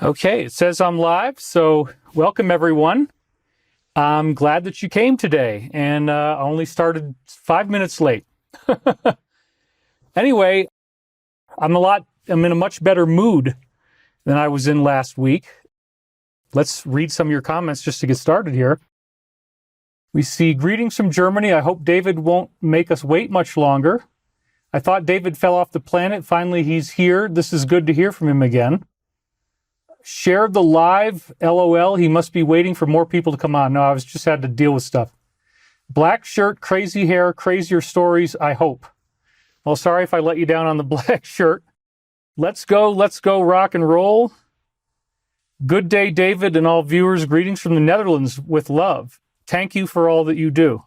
Okay, it says I'm live, so welcome everyone. I'm glad that you came today, and I only started 5 minutes late. Anyway, I'm in a much better mood than I was in last week. Let's read some of your comments just to get started here. We see greetings from Germany. I hope David won't make us wait much longer. I thought David fell off the planet. Finally, he's here. This is good to hear from him again. Share the live, LOL. He must be waiting for more people to come on. No, I just had to deal with stuff. Black shirt, crazy hair, crazier stories, I hope. Well, sorry if I let you down on the black shirt. Let's go, rock and roll. Good day, David, and all viewers. Greetings from the Netherlands with love. Thank you for all that you do.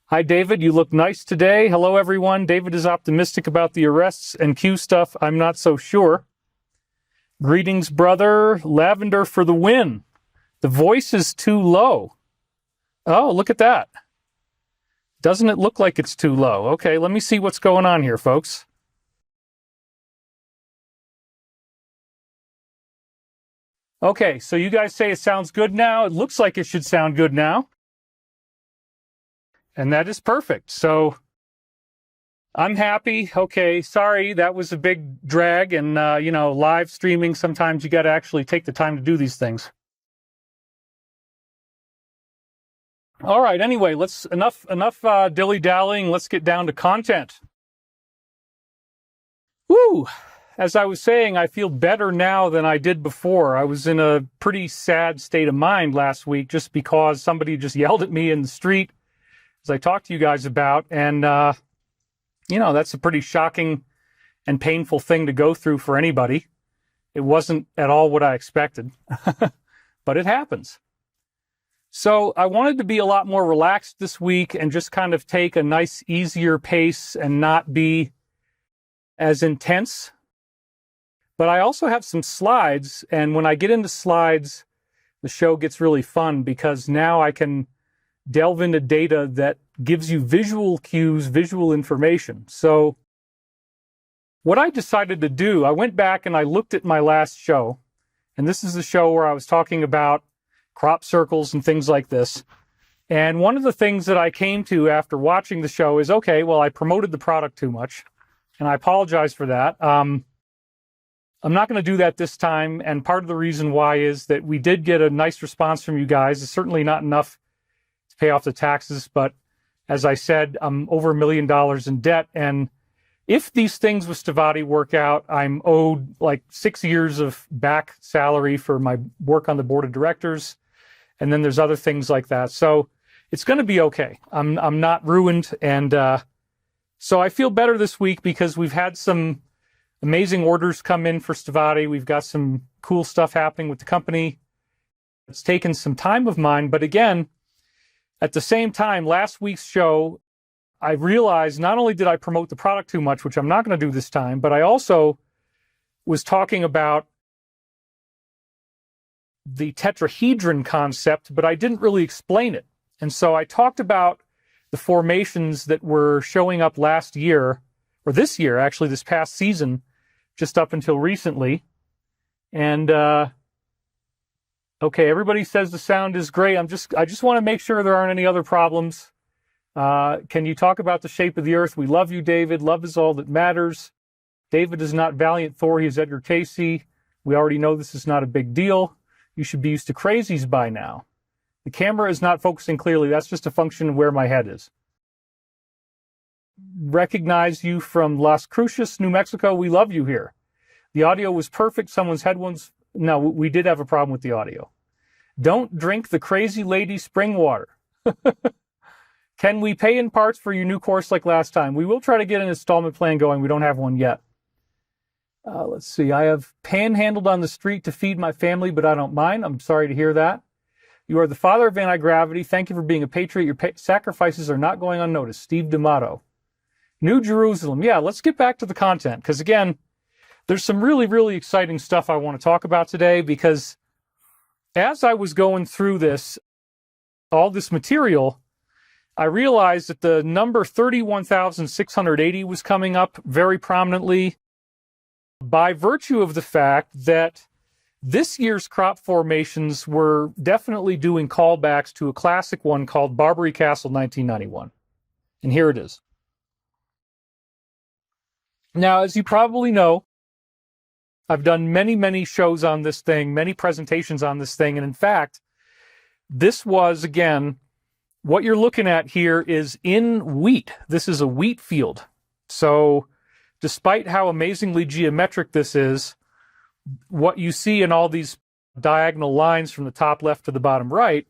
Hi, David. You look nice today. Hello, everyone. David is optimistic about the arrests and Q stuff. I'm not so sure. Greetings, brother. Lavender for the win. The voice is too low. Oh, look at that. Doesn't it look like it's too low? Okay, let me see what's going on here, folks. Okay, so you guys say it sounds good now. It looks like it should sound good now. And that is perfect. So I'm happy. Okay, sorry, that was a big drag. And, live streaming, sometimes you got to actually take the time to do these things. All right, anyway, enough dilly-dallying. Let's get down to content. Woo! As I was saying, I feel better now than I did before. I was in a pretty sad state of mind last week just because somebody just yelled at me in the street, as I talked to you guys about. And, that's a pretty shocking and painful thing to go through for anybody. It wasn't at all what I expected, but it happens. So I wanted to be a lot more relaxed this week and just kind of take a nice, easier pace and not be as intense. But I also have some slides, and when I get into slides, the show gets really fun because now I can delve into data that gives you visual cues, visual information. So what I decided to do, I went back and I looked at my last show, and this is the show where I was talking about crop circles and things like this. And one of the things that I came to after watching the show is, okay, well, I promoted the product too much, and I apologize for that. I'm not going to do that this time, and part of the reason why is that we did get a nice response from you guys. It's certainly not enough to pay off the taxes, but as I said, I'm over $1 million in debt, and if these things with Stavati work out, I'm owed like 6 years of back salary for my work on the board of directors, and then there's other things like that. So it's going to be okay. I'm not ruined, and so I feel better this week because we've had some amazing orders come in for Stavati. We've got some cool stuff happening with the company. It's taken some time of mine, but again, at the same time, last week's show, I realized not only did I promote the product too much, which I'm not going to do this time, but I also was talking about the tetrahedron concept, but I didn't really explain it. And so I talked about the formations that were showing up last year, or this year, actually, this past season, just up until recently. And okay, everybody says the sound is great. I just want to make sure there aren't any other problems. Can you talk about the shape of the earth? We love you, David. Love is all that matters. David is not Valiant Thor. He is Edgar Casey. We already know this is not a big deal. You should be used to crazies by now. The camera is not focusing clearly. That's just a function of where my head is. Recognize you from Las Cruces, New Mexico. We love you here. The audio was perfect. Someone's headphones. No, we did have a problem with the audio. Don't drink the crazy lady spring water. Can we pay in parts for your new course like last time? We will try to get an installment plan going. We don't have one yet. Let's see. I have panhandled on the street to feed my family, but I don't mind. I'm sorry to hear that. You are the father of anti-gravity. Thank you for being a patriot. Your sacrifices are not going unnoticed. Steve D'Amato. New Jerusalem. Yeah, let's get back to the content. Because again, there's some really, really exciting stuff I want to talk about today. Because as I was going through all this material, I realized that the number 31,680 was coming up very prominently. by virtue of the fact that this year's crop formations were definitely doing callbacks to a classic one called Barbary Castle 1991. And here it is. Now, as you probably know, I've done many, many shows on this thing, many presentations on this thing. And in fact, this was, again, what you're looking at here is in wheat. This is a wheat field. So despite how amazingly geometric this is, what you see in all these diagonal lines from the top left to the bottom right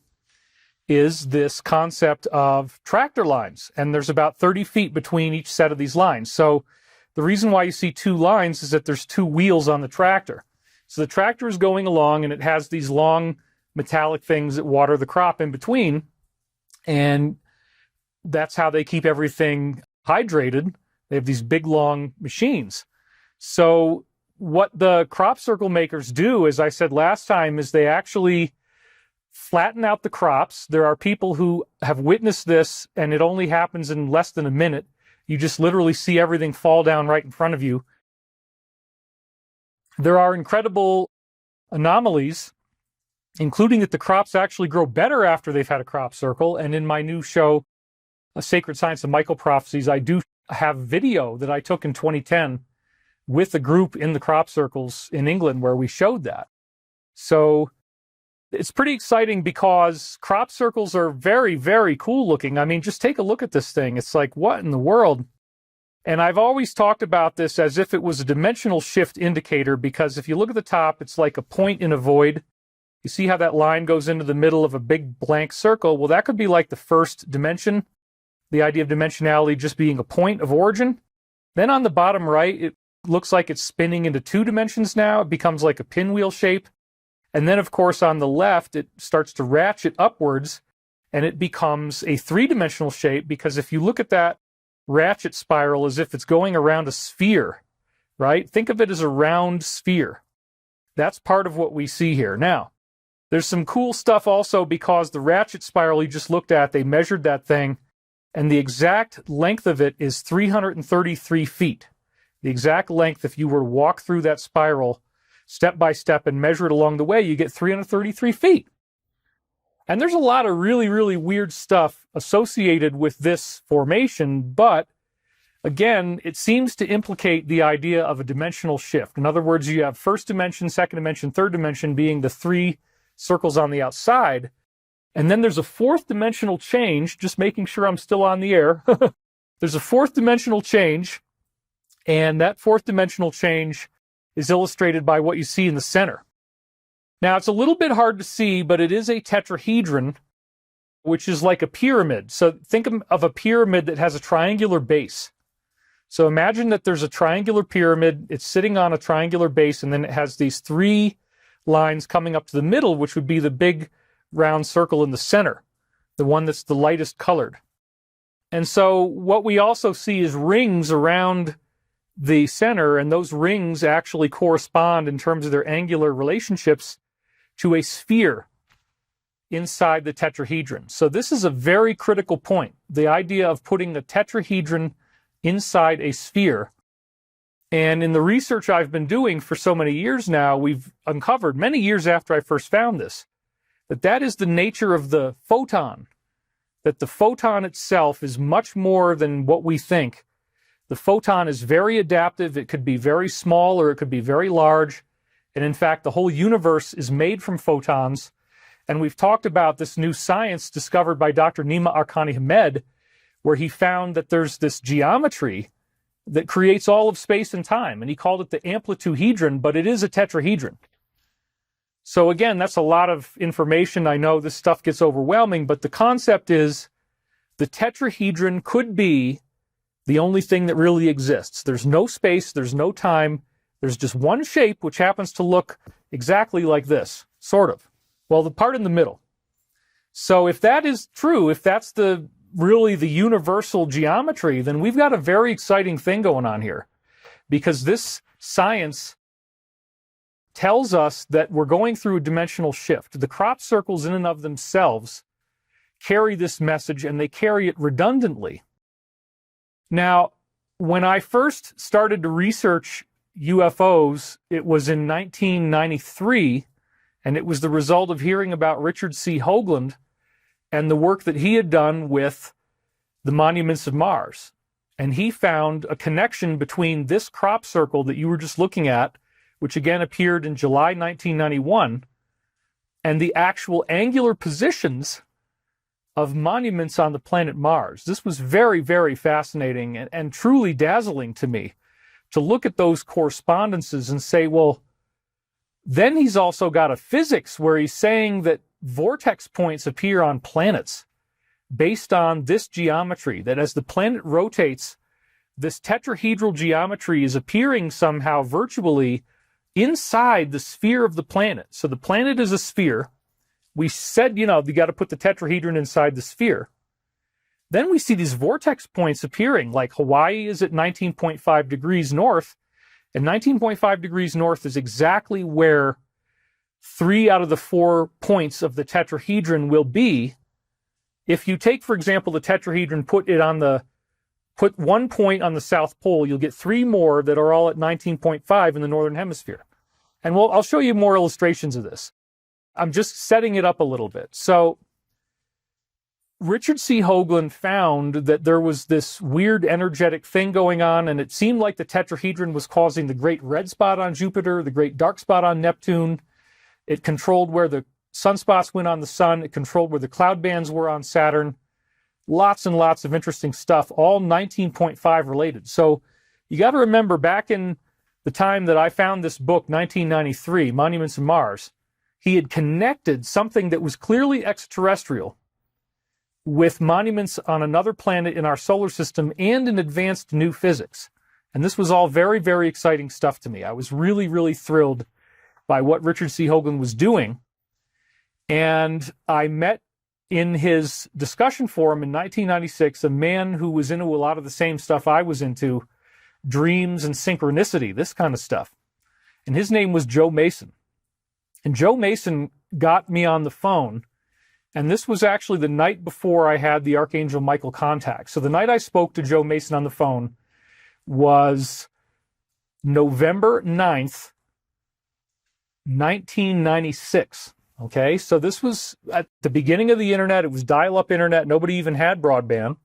is this concept of tractor lines. And there's about 30 feet between each set of these lines. So the reason why you see two lines is that there's two wheels on the tractor. So the tractor is going along and it has these long metallic things that water the crop in between. And that's how they keep everything hydrated. They have these big, long machines. So what the crop circle makers do, as I said last time, is they actually flatten out the crops. There are people who have witnessed this, and it only happens in less than a minute. You just literally see everything fall down right in front of you. There are incredible anomalies, including that the crops actually grow better after they've had a crop circle. And in my new show, A Sacred Science of Michael Prophecies, I do have video that I took in 2010 with a group in the crop circles in England where we showed that. So it's pretty exciting because crop circles are very, very cool looking. I mean, just take a look at this thing. It's like, what in the world? And I've always talked about this as if it was a dimensional shift indicator, because if you look at the top, it's like a point in a void. You see how that line goes into the middle of a big blank circle? Well, that could be like the first dimension, the idea of dimensionality just being a point of origin. Then on the bottom right, it looks like it's spinning into two dimensions now. It becomes like a pinwheel shape. And then, of course, on the left, it starts to ratchet upwards, and it becomes a three-dimensional shape, because if you look at that ratchet spiral as if it's going around a sphere, right? Think of it as a round sphere. That's part of what we see here. Now, there's some cool stuff also, because the ratchet spiral you just looked at, they measured that thing, and the exact length of it is 333 feet. The exact length, if you were to walk through that spiral step by step and measure it along the way, you get 333 feet. And there's a lot of really, really weird stuff associated with this formation, but again, it seems to implicate the idea of a dimensional shift. In other words, you have first dimension, second dimension, third dimension being the three circles on the outside. And then there's a fourth dimensional change, just making sure I'm still on the air. There's a fourth dimensional change, and that fourth dimensional change is illustrated by what you see in the center. Now, it's a little bit hard to see, but it is a tetrahedron, which is like a pyramid. So think of a pyramid that has a triangular base. So imagine that there's a triangular pyramid, it's sitting on a triangular base, and then it has these three lines coming up to the middle, which would be the big round circle in the center, the one that's the lightest colored. And so what we also see is rings around the center, and those rings actually correspond in terms of their angular relationships to a sphere inside the tetrahedron. So this is a very critical point, the idea of putting the tetrahedron inside a sphere. And in the research I've been doing for so many years now, we've uncovered, many years after I first found this, that that is the nature of the photon, that the photon itself is much more than what we think. The photon is very adaptive. It could be very small or it could be very large. And in fact, the whole universe is made from photons. And we've talked about this new science discovered by Dr. Nima Arkani Hamed, where he found that there's this geometry that creates all of space and time. And he called it the amplituhedron, but it is a tetrahedron. So again, that's a lot of information. I know this stuff gets overwhelming, but the concept is the tetrahedron could be the only thing that really exists. There's no space, there's no time, there's just one shape which happens to look exactly like this, sort of. Well, the part in the middle. So if that is true, if that's really the universal geometry, then we've got a very exciting thing going on here, because this science tells us that we're going through a dimensional shift. The crop circles in and of themselves carry this message, and they carry it redundantly. Now, when I first started to research UFOs, it was in 1993, and it was the result of hearing about Richard C. Hoagland and the work that he had done with the monuments of Mars. And he found a connection between this crop circle that you were just looking at, which again appeared in July 1991, and the actual angular positions of monuments on the planet Mars. This was very, very fascinating and truly dazzling to me to look at those correspondences and say, well, then he's also got a physics where he's saying that vortex points appear on planets based on this geometry, that as the planet rotates, this tetrahedral geometry is appearing somehow virtually inside the sphere of the planet. So the planet is a sphere. We said, you got to put the tetrahedron inside the sphere. Then we see these vortex points appearing, like Hawaii is at 19.5 degrees north, and 19.5 degrees north is exactly where 3 out of the 4 points of the tetrahedron will be. If you take, for example, the tetrahedron, put 1 point on the South Pole, you'll get 3 more that are all at 19.5 in the Northern Hemisphere. And I'll show you more illustrations of this. I'm just setting it up a little bit. So Richard C. Hoagland found that there was this weird energetic thing going on, and it seemed like the tetrahedron was causing the great red spot on Jupiter, the great dark spot on Neptune. It controlled where the sunspots went on the sun. It controlled where the cloud bands were on Saturn. Lots and lots of interesting stuff, all 19.5 related. So you got to remember, back in the time that I found this book, 1993, Monuments of Mars, he had connected something that was clearly extraterrestrial with monuments on another planet in our solar system and in advanced new physics. And this was all very, very exciting stuff to me. I was really, really thrilled by what Richard C. Hoagland was doing. And I met in his discussion forum in 1996 a man who was into a lot of the same stuff I was into, dreams and synchronicity, this kind of stuff. And his name was Joe Mason. And Joe Mason got me on the phone, and this was actually the night before I had the Archangel Michael contact. So the night I spoke to Joe Mason on the phone was November 9th, 1996. Okay, so this was at the beginning of the internet. It was dial-up internet. Nobody even had broadband.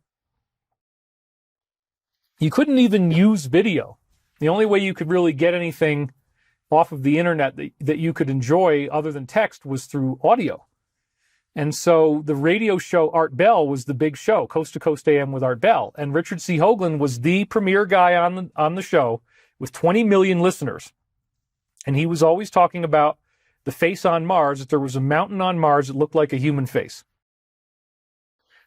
You couldn't even use video. The only way you could really get anything off of the internet that you could enjoy other than text was through audio. And so the radio show Art Bell was the big show, Coast to Coast AM with Art Bell. And Richard C. Hoagland was the premier guy on the show with 20 million listeners. And he was always talking about the face on Mars, that there was a mountain on Mars that looked like a human face.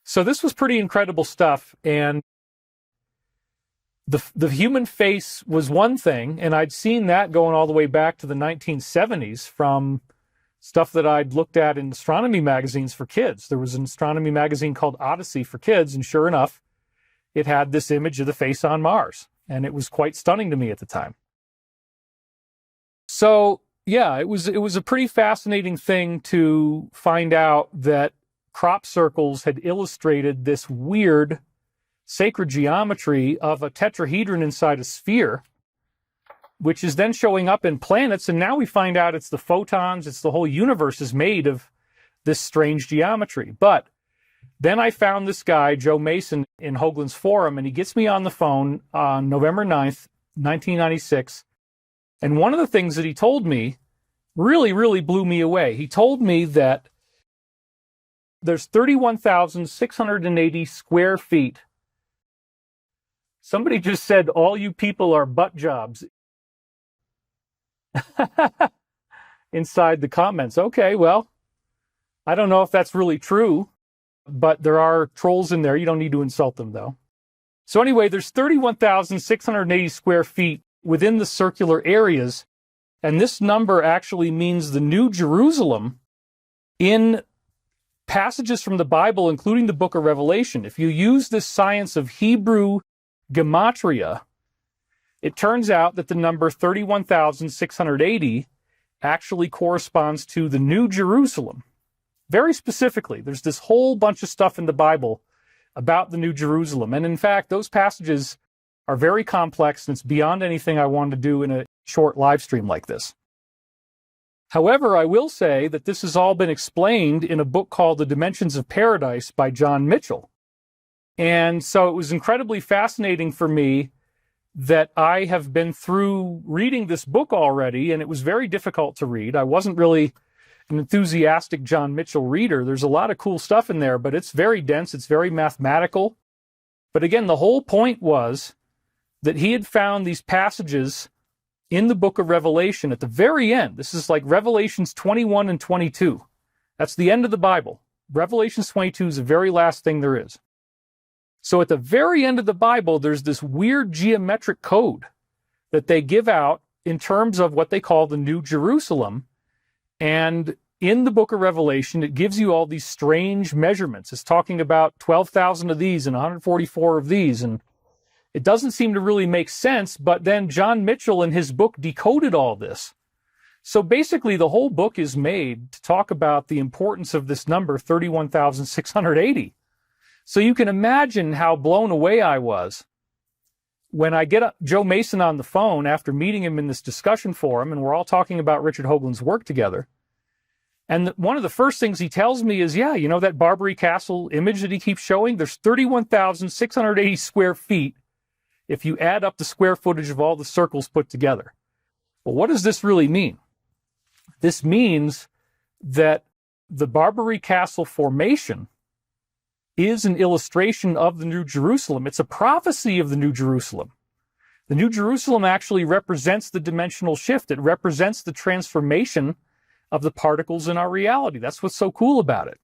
So this was pretty incredible stuff. And the human face was one thing, and I'd seen that going all the way back to the 1970s from stuff that I'd looked at in astronomy magazines for kids. There was an astronomy magazine called Odyssey for kids, and sure enough, it had this image of the face on Mars, and it was quite stunning to me at the time. So yeah, it was a pretty fascinating thing to find out that crop circles had illustrated this weird sacred geometry of a tetrahedron inside a sphere, which is then showing up in planets, and now we find out it's the photons, it's the whole universe is made of this strange geometry. But then I found this guy, Joe Mason, in Hoagland's forum, and he gets me on the phone on November 9th, 1996, and one of the things that he told me really, really blew me away. He told me that there's 31,680 square feet. Somebody just said, all you people are butt jobs inside the comments. Okay, well, I don't know if that's really true, but there are trolls in there. You don't need to insult them, though. So anyway, there's 31,680 square feet within the circular areas, and this number actually means the New Jerusalem in passages from the Bible, including the book of Revelation. If you use this science of Hebrew gematria, it turns out that the number 31,680 actually corresponds to the New Jerusalem. Very specifically, there's this whole bunch of stuff in the Bible about the New Jerusalem. And in fact, those passages are very complex, and it's beyond anything I wanted to do in short live stream like this. However, I will say that this has all been explained in a book called The Dimensions of Paradise by John Mitchell. And so it was incredibly fascinating for me that I have been through reading this book already, and it was very difficult to read. I wasn't really an enthusiastic John Mitchell reader. There's a lot of cool stuff in there, but it's very dense. It's very mathematical. But again, the whole point was that he had found these passages in the book of Revelation at the very end. This is like Revelations 21 and 22. That's the end of the Bible. Revelations 22 is the very last thing there is. So at the very end of the Bible, there's this weird geometric code that they give out in terms of what they call the New Jerusalem. And in the book of Revelation, it gives you all these strange measurements. It's talking about 12,000 of these and 144 of these, and it doesn't seem to really make sense, but then John Mitchell in his book decoded all this. So basically, the whole book is made to talk about the importance of this number, 31,680. So you can imagine how blown away I was when I get Joe Mason on the phone after meeting him in this discussion forum, and we're all talking about Richard Hoagland's work together. And one of the first things he tells me is, yeah, you know that Barbary Castle image that he keeps showing? There's 31,680 square feet if you add up the square footage of all the circles put together. Well, what does this really mean? This means that the Barbary Castle formation is an illustration of the New Jerusalem. It's a prophecy of the New Jerusalem. The New Jerusalem actually represents the dimensional shift. It represents the transformation of the particles in our reality. That's what's so cool about it.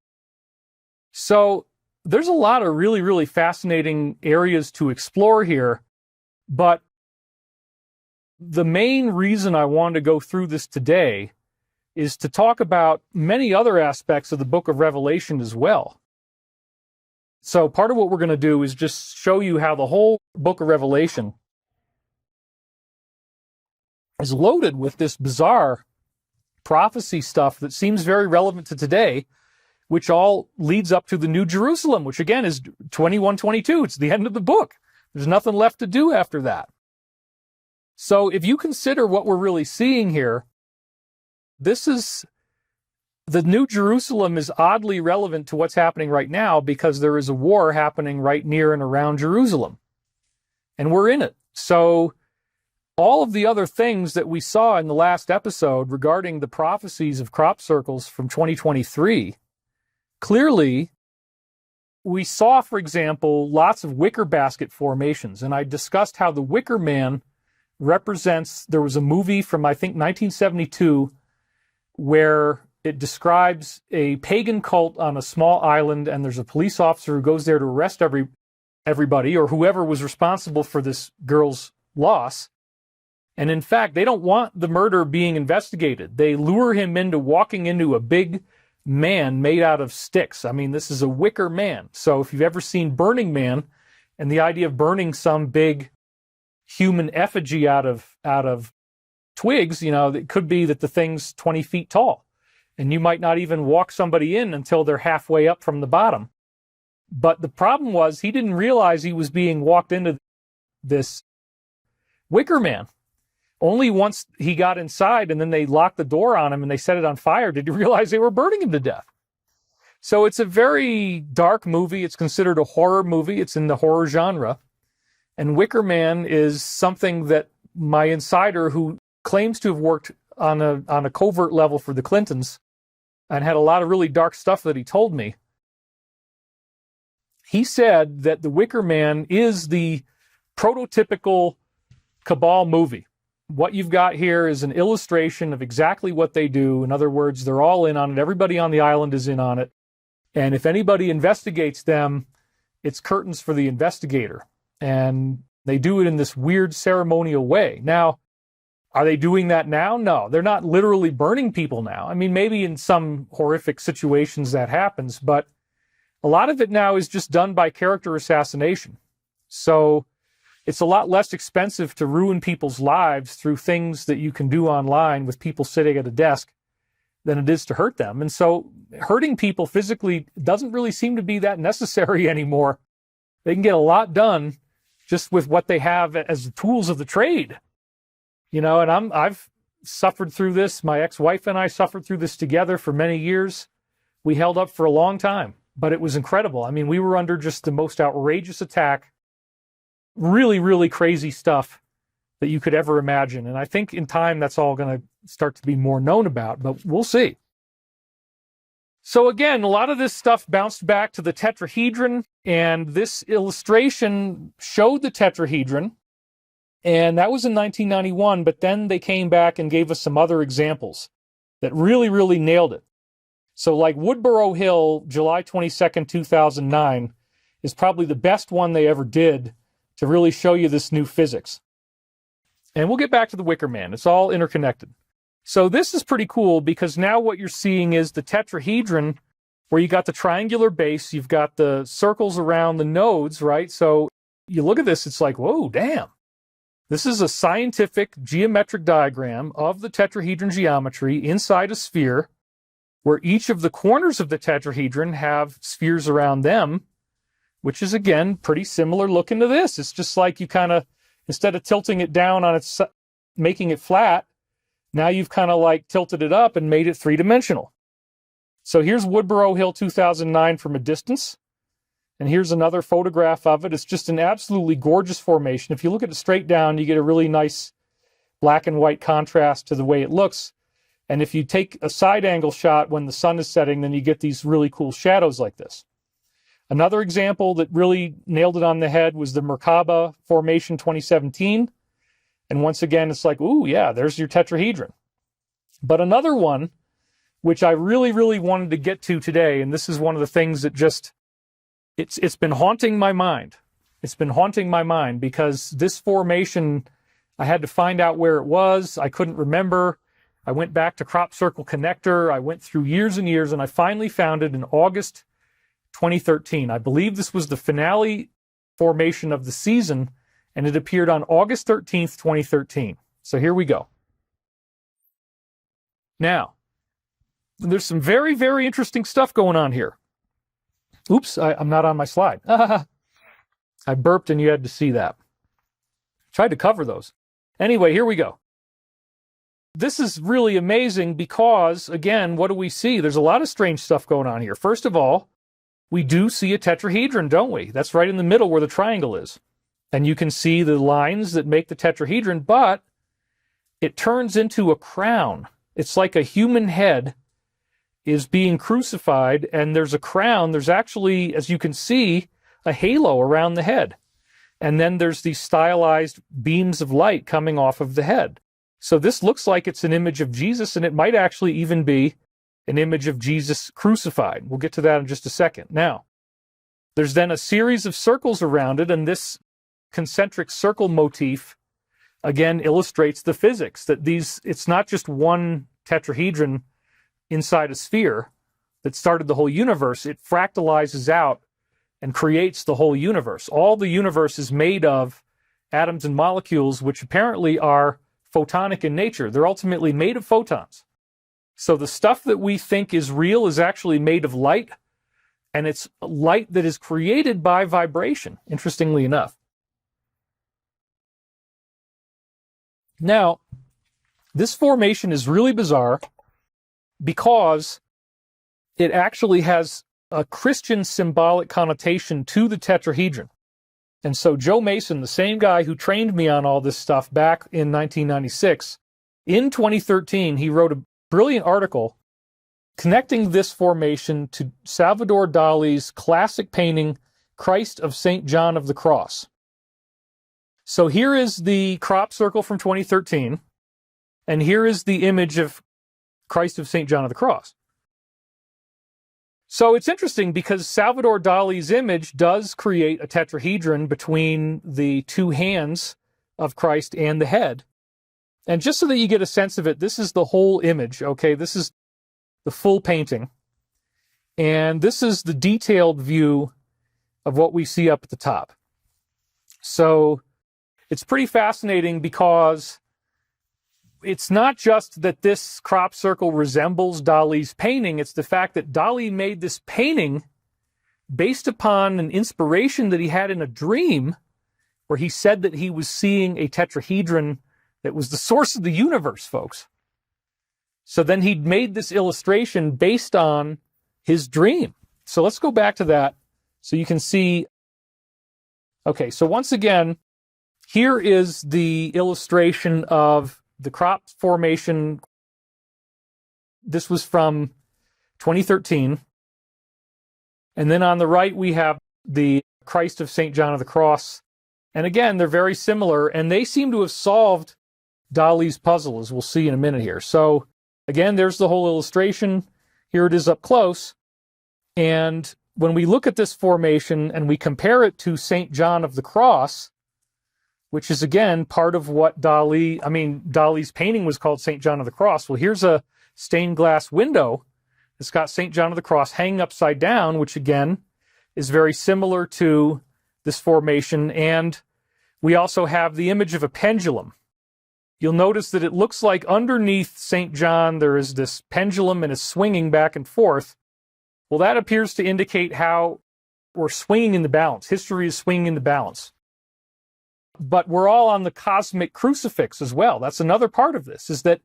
So there's a lot of really, really fascinating areas to explore here. But the main reason I wanted to go through this today is to talk about many other aspects of the book of Revelation as well. So part of what we're going to do is just show you how the whole book of Revelation is loaded with this bizarre prophecy stuff that seems very relevant to today, which all leads up to the New Jerusalem, which again is 21:22. It's the end of the book. There's nothing left to do after that. So if you consider what we're really seeing here, this is the New Jerusalem is oddly relevant to what's happening right now because there is a war happening right near and around Jerusalem. And we're in it. So all of the other things that we saw in the last episode regarding the prophecies of crop circles from 2023, clearly we saw, for example, lots of wicker basket formations. And I discussed how the wicker man represents, there was a movie from, I think, 1972, where it describes a pagan cult on a small island, and there's a police officer who goes there to arrest everybody, or whoever was responsible for this girl's loss. And in fact, they don't want the murder being investigated. They lure him into walking into a big man made out of sticks. I mean, this is a wicker man. So if you've ever seen Burning Man, and the idea of burning some big human effigy out of twigs, you know, it could be that the thing's 20 feet tall, and you might not even walk somebody in until they're halfway up from the bottom. But the problem was he didn't realize he was being walked into this wicker man. Only once he got inside and then they locked the door on him and they set it on fire did he realize they were burning him to death. So it's a very dark movie. It's considered a horror movie. It's in the horror genre. And Wicker Man is something that my insider, who claims to have worked on a covert level for the Clintons and had a lot of really dark stuff that he told me, he said that the Wicker Man is the prototypical Cabal movie. What you've got here is an illustration of exactly what they do. In other words, they're all in on it. Everybody on the island is in on it. And if anybody investigates them, it's curtains for the investigator. And they do it in this weird ceremonial way. Now, are they doing that now? No, they're not literally burning people now. I mean, maybe in some horrific situations that happens, but a lot of it now is just done by character assassination. So it's a lot less expensive to ruin people's lives through things that you can do online with people sitting at a desk than it is to hurt them. And so hurting people physically doesn't really seem to be that necessary anymore. They can get a lot done just with what they have as the tools of the trade. And I've suffered through this. My ex-wife and I suffered through this together for many years. We held up for a long time, but it was incredible. I mean, we were under just the most outrageous attack, really, really crazy stuff that you could ever imagine. And I think in time, that's all going to start to be more known about, but we'll see. So again, a lot of this stuff bounced back to the tetrahedron, and this illustration showed the tetrahedron, and that was in 1991, but then they came back and gave us some other examples that really, really nailed it. So like Woodborough Hill, July 22nd, 2009, is probably the best one they ever did to really show you this new physics. And we'll get back to the Wicker Man. It's all interconnected. So this is pretty cool because now what you're seeing is the tetrahedron where you got the triangular base, you've got the circles around the nodes, right? So you look at this, it's like, whoa, damn. This is a scientific geometric diagram of the tetrahedron geometry inside a sphere where each of the corners of the tetrahedron have spheres around them, which is, again, pretty similar looking to this. It's just like you kind of, instead of tilting it down on its, making it flat, now you've kind of like tilted it up and made it three-dimensional. So here's Woodborough Hill 2009 from a distance. And here's another photograph of it. It's just an absolutely gorgeous formation. If you look at it straight down, you get a really nice black and white contrast to the way it looks. And if you take a side angle shot when the sun is setting, then you get these really cool shadows like this. Another example that really nailed it on the head was the Merkaba Formation 2017. And once again, it's like, ooh, yeah, there's your tetrahedron. But another one, which I really, really wanted to get to today, and this is one of the things that just, it's been haunting my mind. It's been haunting my mind because this formation, I had to find out where it was. I couldn't remember. I went back to Crop Circle Connector. I went through years and years, and I finally found it in August 2013. I believe this was the finale formation of the season, and it appeared on August 13th, 2013. So here we go. Now, there's some very, very interesting stuff going on here. Oops, I'm not on my slide. I burped and you had to see that. Tried to cover those. Anyway, here we go. This is really amazing because, again, what do we see? There's a lot of strange stuff going on here. First of all, we do see a tetrahedron, don't we? That's right in the middle where the triangle is. And you can see the lines that make the tetrahedron, but it turns into a crown. It's like a human head is being crucified, and there's a crown. There's actually, as you can see, a halo around the head. And then there's these stylized beams of light coming off of the head. So this looks like it's an image of Jesus, and it might actually even be an image of Jesus crucified. We'll get to that in just a second. Now, there's then a series of circles around it, and this concentric circle motif, again, illustrates the physics, that it's not just one tetrahedron inside a sphere that started the whole universe. It fractalizes out and creates the whole universe. All the universe is made of atoms and molecules, which apparently are photonic in nature. They're ultimately made of photons. So the stuff that we think is real is actually made of light, and it's light that is created by vibration, interestingly enough. Now, this formation is really bizarre because it actually has a Christian symbolic connotation to the tetrahedron. And so Joe Mason, the same guy who trained me on all this stuff back in 1996, in 2013, he wrote a brilliant article connecting this formation to Salvador Dali's classic painting, Christ of St. John of the Cross. So here is the crop circle from 2013, and here is the image of Christ of St. John of the Cross. So it's interesting because Salvador Dali's image does create a tetrahedron between the two hands of Christ and the head. And just so that you get a sense of it, this is the whole image, okay? This is the full painting. And this is the detailed view of what we see up at the top. So it's pretty fascinating because it's not just that this crop circle resembles Dali's painting, it's the fact that Dali made this painting based upon an inspiration that he had in a dream where he said that he was seeing a tetrahedron that was the source of the universe, folks. So then he made this illustration based on his dream. So let's go back to that so you can see. Okay, so once again, here is the illustration of the crop formation. This was from 2013. And then on the right, we have the Christ of St. John of the Cross. And again, they're very similar, and they seem to have solved Dali's puzzle, as we'll see in a minute here. So again, there's the whole illustration. Here it is up close. And when we look at this formation and we compare it to St. John of the Cross, which is, again, part of what Dali's painting was called St. John of the Cross. Well, here's a stained glass window. It's got St. John of the Cross hanging upside down, which, again, is very similar to this formation. And we also have the image of a pendulum. You'll notice that it looks like underneath St. John there is this pendulum and it's swinging back and forth. Well, that appears to indicate how we're swinging in the balance. History is swinging in the balance. But we're all on the cosmic crucifix as well. That's another part of this, is that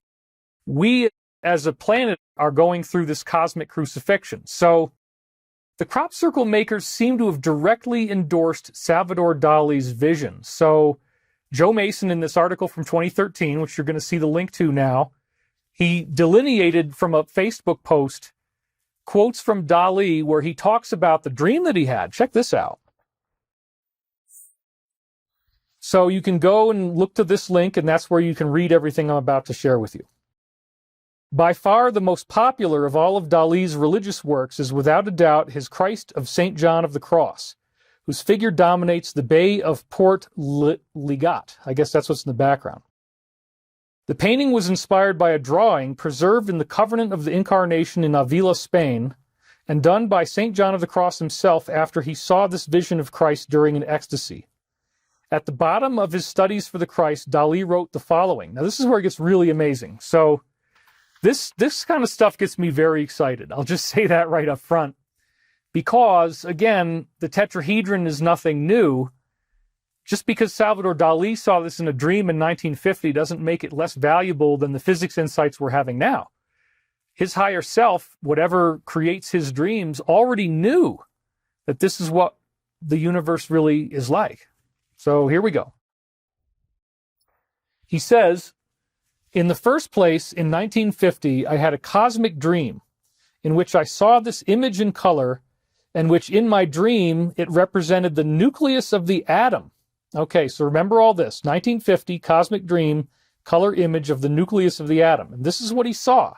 we as a planet are going through this cosmic crucifixion. So the crop circle makers seem to have directly endorsed Salvador Dali's vision. So Joe Mason, in this article from 2013, which you're going to see the link to now, he delineated from a Facebook post quotes from Dali where he talks about the dream that he had. Check this out. So you can go and look to this link, and that's where you can read everything I'm about to share with you. By far the most popular of all of Dali's religious works is without a doubt his Christ of St. John of the Cross, whose figure dominates the Bay of Port Ligat. I guess that's what's in the background. The painting was inspired by a drawing preserved in the Covenant of the Incarnation in Avila, Spain, and done by St. John of the Cross himself after he saw this vision of Christ during an ecstasy. At the bottom of his studies for the Christ, Dali wrote the following. Now, this is where it gets really amazing. So this kind of stuff gets me very excited. I'll just say that right up front. Because, again, the tetrahedron is nothing new. Just because Salvador Dali saw this in a dream in 1950 doesn't make it less valuable than the physics insights we're having now. His higher self, whatever creates his dreams, already knew that this is what the universe really is like. So here we go. He says, in the first place, in 1950, I had a cosmic dream in which I saw this image in color, and which in my dream, it represented the nucleus of the atom. Okay, so remember all this. 1950, cosmic dream, color image of the nucleus of the atom. And this is what he saw.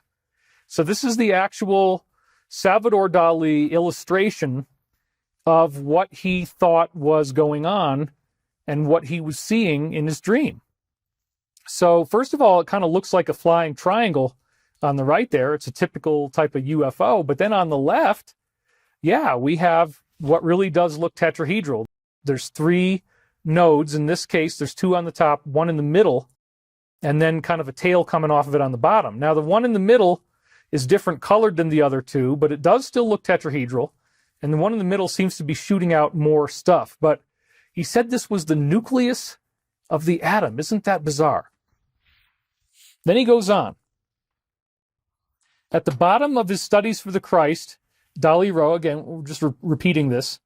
So this is the actual Salvador Dali illustration of what he thought was going on and what he was seeing in his dream. So first of all, it kind of looks like a flying triangle on the right there. It's a typical type of UFO. But then on the left, yeah, we have what really does look tetrahedral. There's three nodes. In this case, there's two on the top, one in the middle, and then kind of a tail coming off of it on the bottom. Now, the one in the middle is different colored than the other two, but it does still look tetrahedral. And the one in the middle seems to be shooting out more stuff. But he said this was the nucleus of the atom. Isn't that bizarre? Then he goes on. At the bottom of his studies for the Christ, Dali wrote, again, we're just repeating this,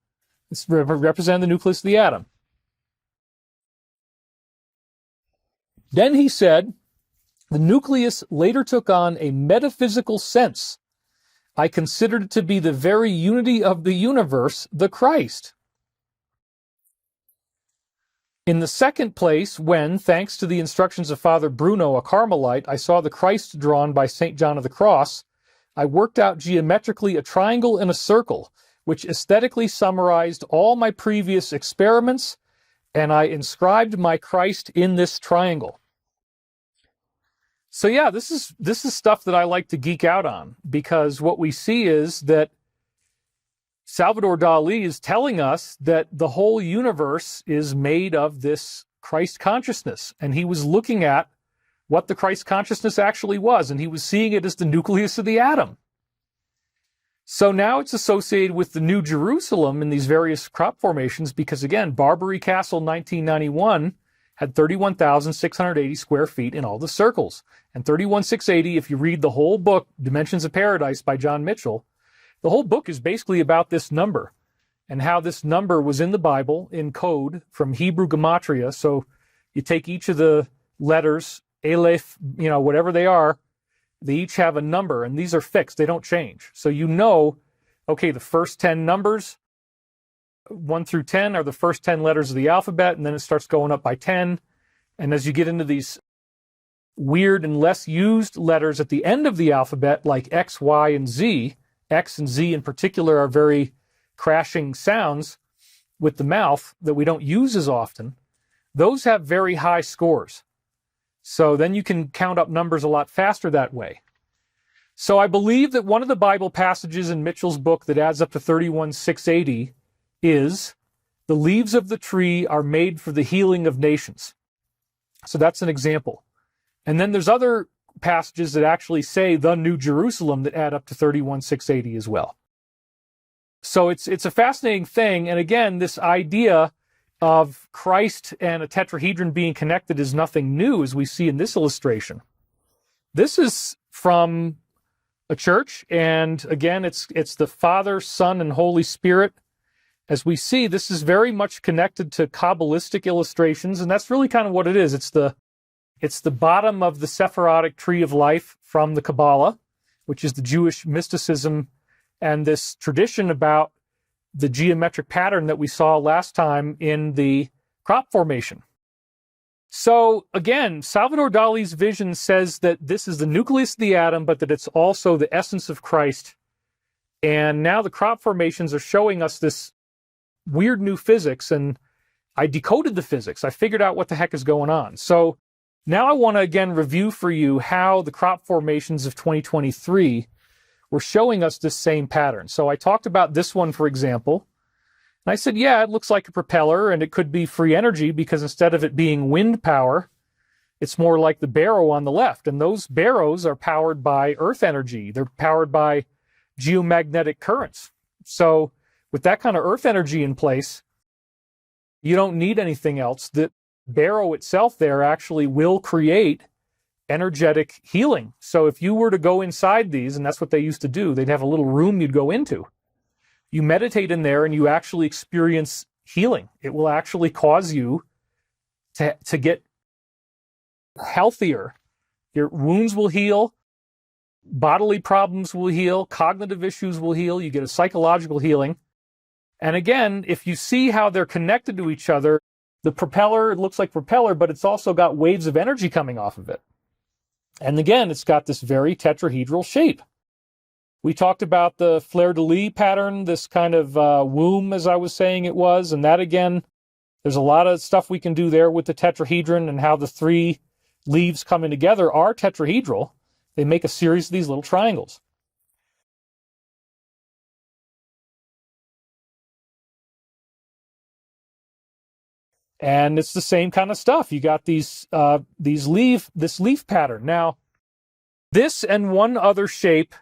it's representing the nucleus of the atom. Then he said, the nucleus later took on a metaphysical sense. I considered it to be the very unity of the universe, the Christ. In the second place, when, thanks to the instructions of Father Bruno, a Carmelite, I saw the Christ drawn by St. John of the Cross, I worked out geometrically a triangle and a circle, which aesthetically summarized all my previous experiments, and I inscribed my Christ in this triangle. So yeah, this is stuff that I like to geek out on, because what we see is that Salvador Dali is telling us that the whole universe is made of this Christ consciousness, and he was looking at what the Christ consciousness actually was, and he was seeing it as the nucleus of the atom. So now it's associated with the New Jerusalem in these various crop formations because, again, Barbary Castle 1991 had 31,680 square feet in all the circles. And 31,680, if you read the whole book, Dimensions of Paradise by John Mitchell, the whole book is basically about this number and how this number was in the Bible in code from Hebrew gematria. So you take each of the letters, Aleph, whatever they are, they each have a number, and these are fixed. They don't change. So okay, the first 10 numbers, 1 through 10, are the first 10 letters of the alphabet, and then it starts going up by 10. And as you get into these weird and less used letters at the end of the alphabet, like X, Y, and Z, X and Z in particular are very crashing sounds with the mouth that we don't use as often. Those have very high scores. So then you can count up numbers a lot faster that way. So I believe that one of the Bible passages in Mitchell's book that adds up to 31,680 is, the leaves of the tree are made for the healing of nations. So that's an example. And then there's other passages that actually say the New Jerusalem that add up to 31,680 as well. So it's a fascinating thing. And again, this idea of Christ and a tetrahedron being connected is nothing new, as we see in this illustration. This is from a church, and again, it's the Father, Son, and Holy Spirit. As we see, this is very much connected to Kabbalistic illustrations, and that's really kind of what it is. It's the bottom of the Sephirotic tree of life from the Kabbalah, which is the Jewish mysticism and this tradition about the geometric pattern that we saw last time in the crop formation. So again, Salvador Dali's vision says that this is the nucleus of the atom, but that it's also the essence of Christ. And now the crop formations are showing us this weird new physics, and I decoded the physics. I figured out what the heck is going on. So now I want to again review for you how the crop formations of 2023 were showing us this same pattern. So I talked about this one, for example, and I said, yeah, it looks like a propeller, and it could be free energy because instead of it being wind power, it's more like the barrow on the left. And those barrows are powered by earth energy. They're powered by geomagnetic currents. So with that kind of earth energy in place, you don't need anything else. The barrow itself there actually will create energetic healing. So if you were to go inside these, and that's what they used to do, they'd have a little room you'd go into. You meditate in there and you actually experience healing. It will actually cause you to get healthier. Your wounds will heal, bodily problems will heal, cognitive issues will heal, you get a psychological healing. And again, if you see how they're connected to each other, the propeller, it looks like propeller, but it's also got waves of energy coming off of it. And again, it's got this very tetrahedral shape. We talked about the fleur-de-lis pattern, this kind of womb, as I was saying it was. And that, again, there's a lot of stuff we can do there with the tetrahedron and how the three leaves coming together are tetrahedral. They make a series of these little triangles. And it's the same kind of stuff. You got this leaf pattern. Now, this and one other shape,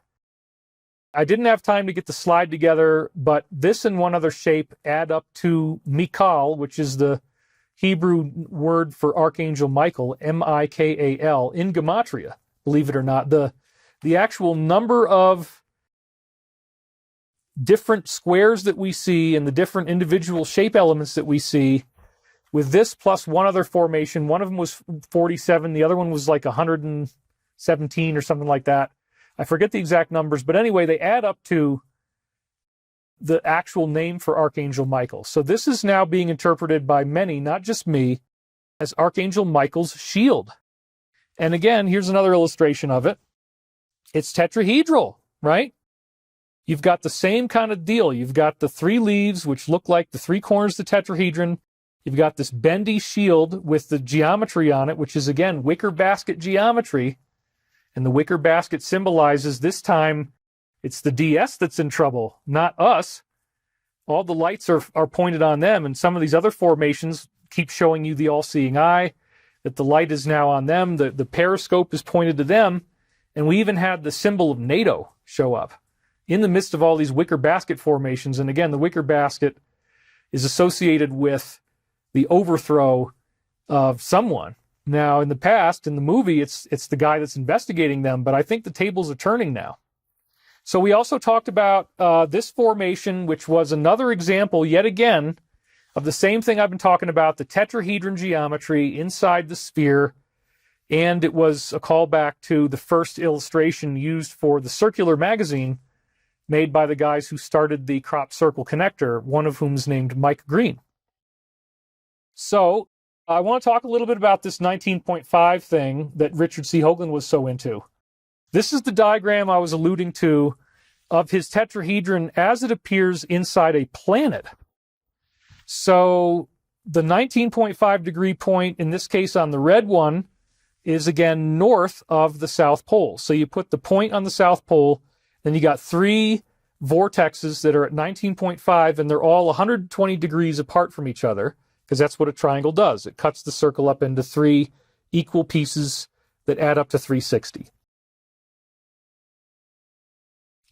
I didn't have time to get the slide together, but this and one other shape add up to Michael, which is the Hebrew word for Archangel Michael, M-I-K-A-L, in gematria, believe it or not. The actual number of different squares that we see and the different individual shape elements that we see with this plus one other formation, one of them was 47, the other one was like 117 or something like that. I forget the exact numbers, but anyway, they add up to the actual name for Archangel Michael. So this is now being interpreted by many, not just me, as Archangel Michael's shield. And again, here's another illustration of it. It's tetrahedral, right? You've got the same kind of deal. You've got the three leaves, which look like the three corners of the tetrahedron. You've got this bendy shield with the geometry on it, which is, again, wicker basket geometry. And the wicker basket symbolizes, this time, it's the DS that's in trouble, not us. All the lights are pointed on them, and some of these other formations keep showing you the all-seeing eye, that the light is now on them, the periscope is pointed to them, and we even had the symbol of NATO show up in the midst of all these wicker basket formations. And again, the wicker basket is associated with the overthrow of someone. Now, in the past, in the movie, it's the guy that's investigating them, but I think the tables are turning now. So we also talked about this formation, which was another example, yet again, of the same thing I've been talking about, the tetrahedron geometry inside the sphere. And it was a callback to the first illustration used for the circular magazine made by the guys who started the crop circle connector, one of whom is named Mike Green. So I want to talk a little bit about this 19.5 thing that Richard C. Hoagland was so into. This is the diagram I was alluding to of his tetrahedron as it appears inside a planet. So the 19.5 degree point, in this case on the red one, is again north of the South Pole. So you put the point on the South Pole, then you got three vortexes that are at 19.5, and they're all 120 degrees apart from each other, because that's what a triangle does. It cuts the circle up into three equal pieces that add up to 360.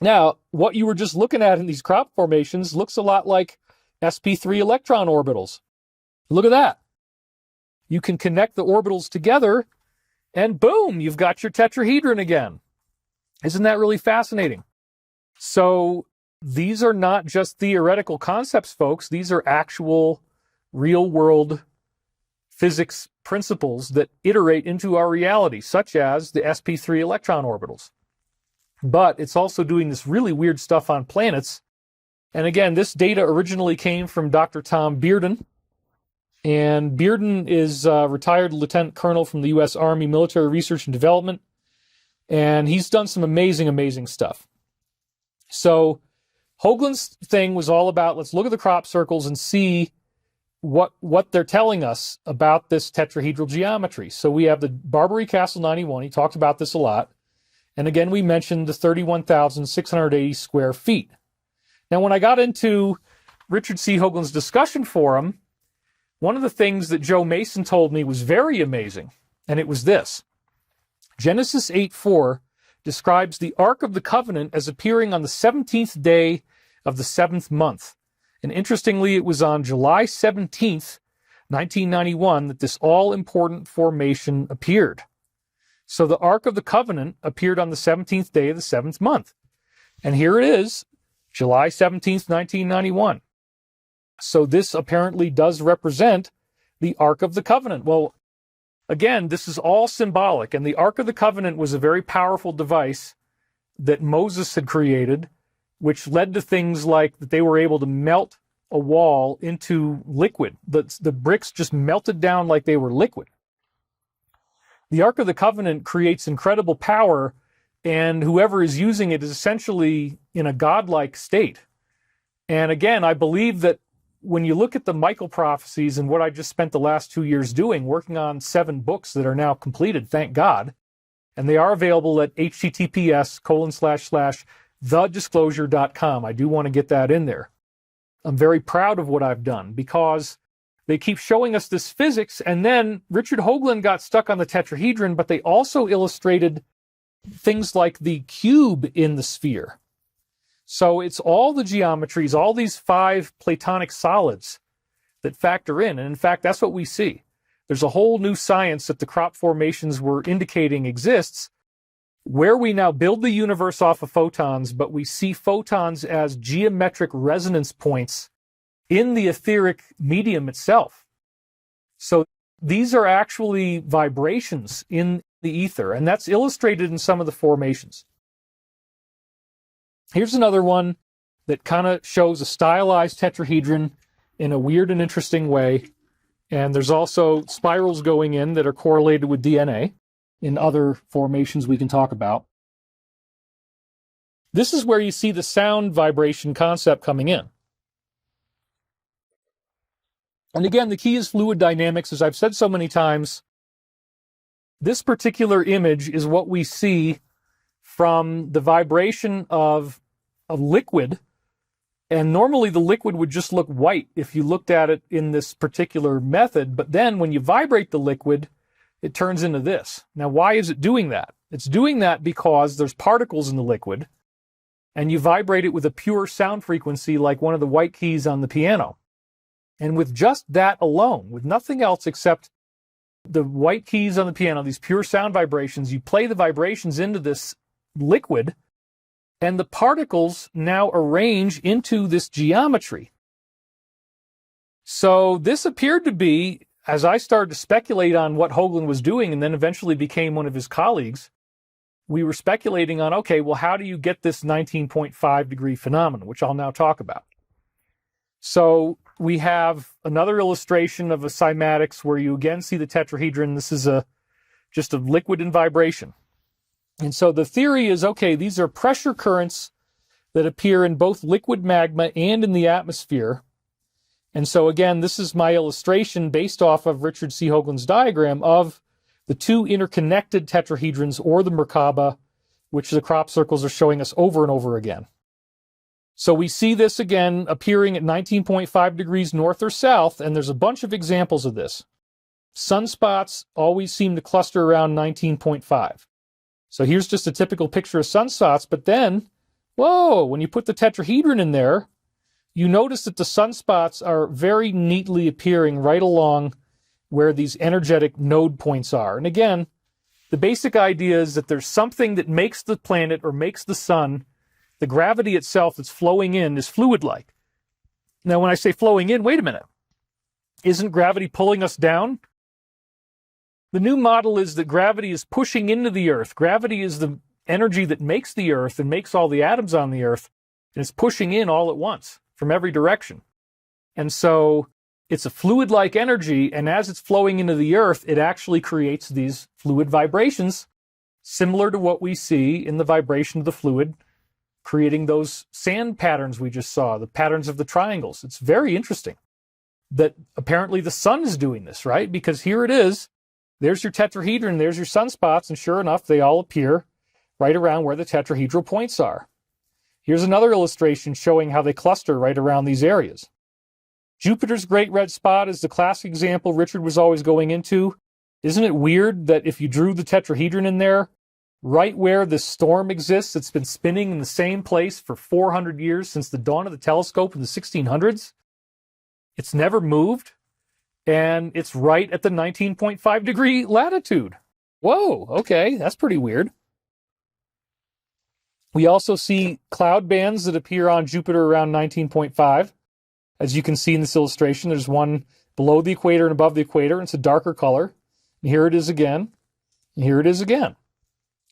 Now, what you were just looking at in these crop formations looks a lot like sp3 electron orbitals. Look at that. You can connect the orbitals together, and boom, you've got your tetrahedron again. Isn't that really fascinating? So these are not just theoretical concepts, folks. These are actual real-world physics principles that iterate into our reality, such as the sp3 electron orbitals. But it's also doing this really weird stuff on planets. And again, this data originally came from Dr. Tom Bearden. And Bearden is a retired lieutenant colonel from the U.S. Army Military Research and Development. And he's done some amazing, amazing stuff. So Hoagland's thing was all about, let's look at the crop circles and see what they're telling us about this tetrahedral geometry. So we have the Barbary Castle 91. He talked about this a lot. And again, we mentioned the 31,680 square feet. Now, when I got into Richard C. Hoagland's discussion forum, one of the things that Joe Mason told me was very amazing, and it was this. Genesis 8:4 describes the Ark of the Covenant as appearing on the 17th day of the 7th month. And interestingly, it was on July 17th, 1991, that this all-important formation appeared. So the Ark of the Covenant appeared on the 17th day of the 7th month. And here it is, July 17th, 1991. So this apparently does represent the Ark of the Covenant. Well, again, this is all symbolic, and the Ark of the Covenant was a very powerful device that Moses had created, which led to things like that they were able to melt a wall into liquid. The bricks just melted down like they were liquid. The Ark of the Covenant creates incredible power, and whoever is using it is essentially in a godlike state. And again, I believe that when you look at the Michael prophecies and what I just spent the last 2 years doing, working on 7 books that are now completed, thank God, and they are available at https://thedisclosure.com. I do want to get that in there. I'm very proud of what I've done because they keep showing us this physics, and then Richard Hoagland got stuck on the tetrahedron, but they also illustrated things like the cube in the sphere. So it's all the geometries, all these 5 Platonic solids that factor in. And in fact, that's what we see. There's a whole new science that the crop formations were indicating exists, where we now build the universe off of photons, but we see photons as geometric resonance points in the etheric medium itself. So these are actually vibrations in the ether, and that's illustrated in some of the formations. Here's another one that kind of shows a stylized tetrahedron in a weird and interesting way. And there's also spirals going in that are correlated with DNA in other formations we can talk about. This is where you see the sound vibration concept coming in. And again, the key is fluid dynamics. As I've said so many times, this particular image is what we see from the vibration of a liquid, and normally the liquid would just look white if you looked at it in this particular method, but then when you vibrate the liquid, it turns into this. Now, why is it doing that? It's doing that because there's particles in the liquid, and you vibrate it with a pure sound frequency like one of the white keys on the piano. And with just that alone, with nothing else except the white keys on the piano, these pure sound vibrations, you play the vibrations into this liquid, and the particles now arrange into this geometry. So this appeared to be, as I started to speculate on what Hoagland was doing and then eventually became one of his colleagues, we were speculating on, okay, well, how do you get this 19.5 degree phenomenon, which I'll now talk about. So we have another illustration of a cymatics where you again see the tetrahedron. This is just a liquid in vibration. And so the theory is, okay, these are pressure currents that appear in both liquid magma and in the atmosphere. And so again, this is my illustration based off of Richard C. Hoagland's diagram of the two interconnected tetrahedrons, or the Merkaba, which the crop circles are showing us over and over again. So we see this again appearing at 19.5 degrees north or south, and there's a bunch of examples of this. Sunspots always seem to cluster around 19.5. So here's just a typical picture of sunspots, but then, whoa, when you put the tetrahedron in there, you notice that the sunspots are very neatly appearing right along where these energetic node points are. And again, the basic idea is that there's something that makes the planet or makes the sun, the gravity itself that's flowing in is fluid-like. Now, when I say flowing in, wait a minute. Isn't gravity pulling us down? The new model is that gravity is pushing into the Earth. Gravity is the energy that makes the Earth and makes all the atoms on the Earth, and it's pushing in all at once from every direction. And so it's a fluid-like energy, and as it's flowing into the Earth, it actually creates these fluid vibrations, similar to what we see in the vibration of the fluid, creating those sand patterns we just saw, the patterns of the triangles. It's very interesting that apparently the sun is doing this, right? Because here it is. There's your tetrahedron, there's your sunspots, and sure enough, they all appear right around where the tetrahedral points are. Here's another illustration showing how they cluster right around these areas. Jupiter's Great Red Spot is the classic example Richard was always going into. Isn't it weird that if you drew the tetrahedron in there, right where the storm exists, it's been spinning in the same place for 400 years since the dawn of the telescope in the 1600s? It's never moved, and it's right at the 19.5 degree latitude. Whoa, okay, that's pretty weird. We also see cloud bands that appear on Jupiter around 19.5. As you can see in this illustration, there's one below the equator and above the equator, and it's a darker color. And here it is again, and here it is again.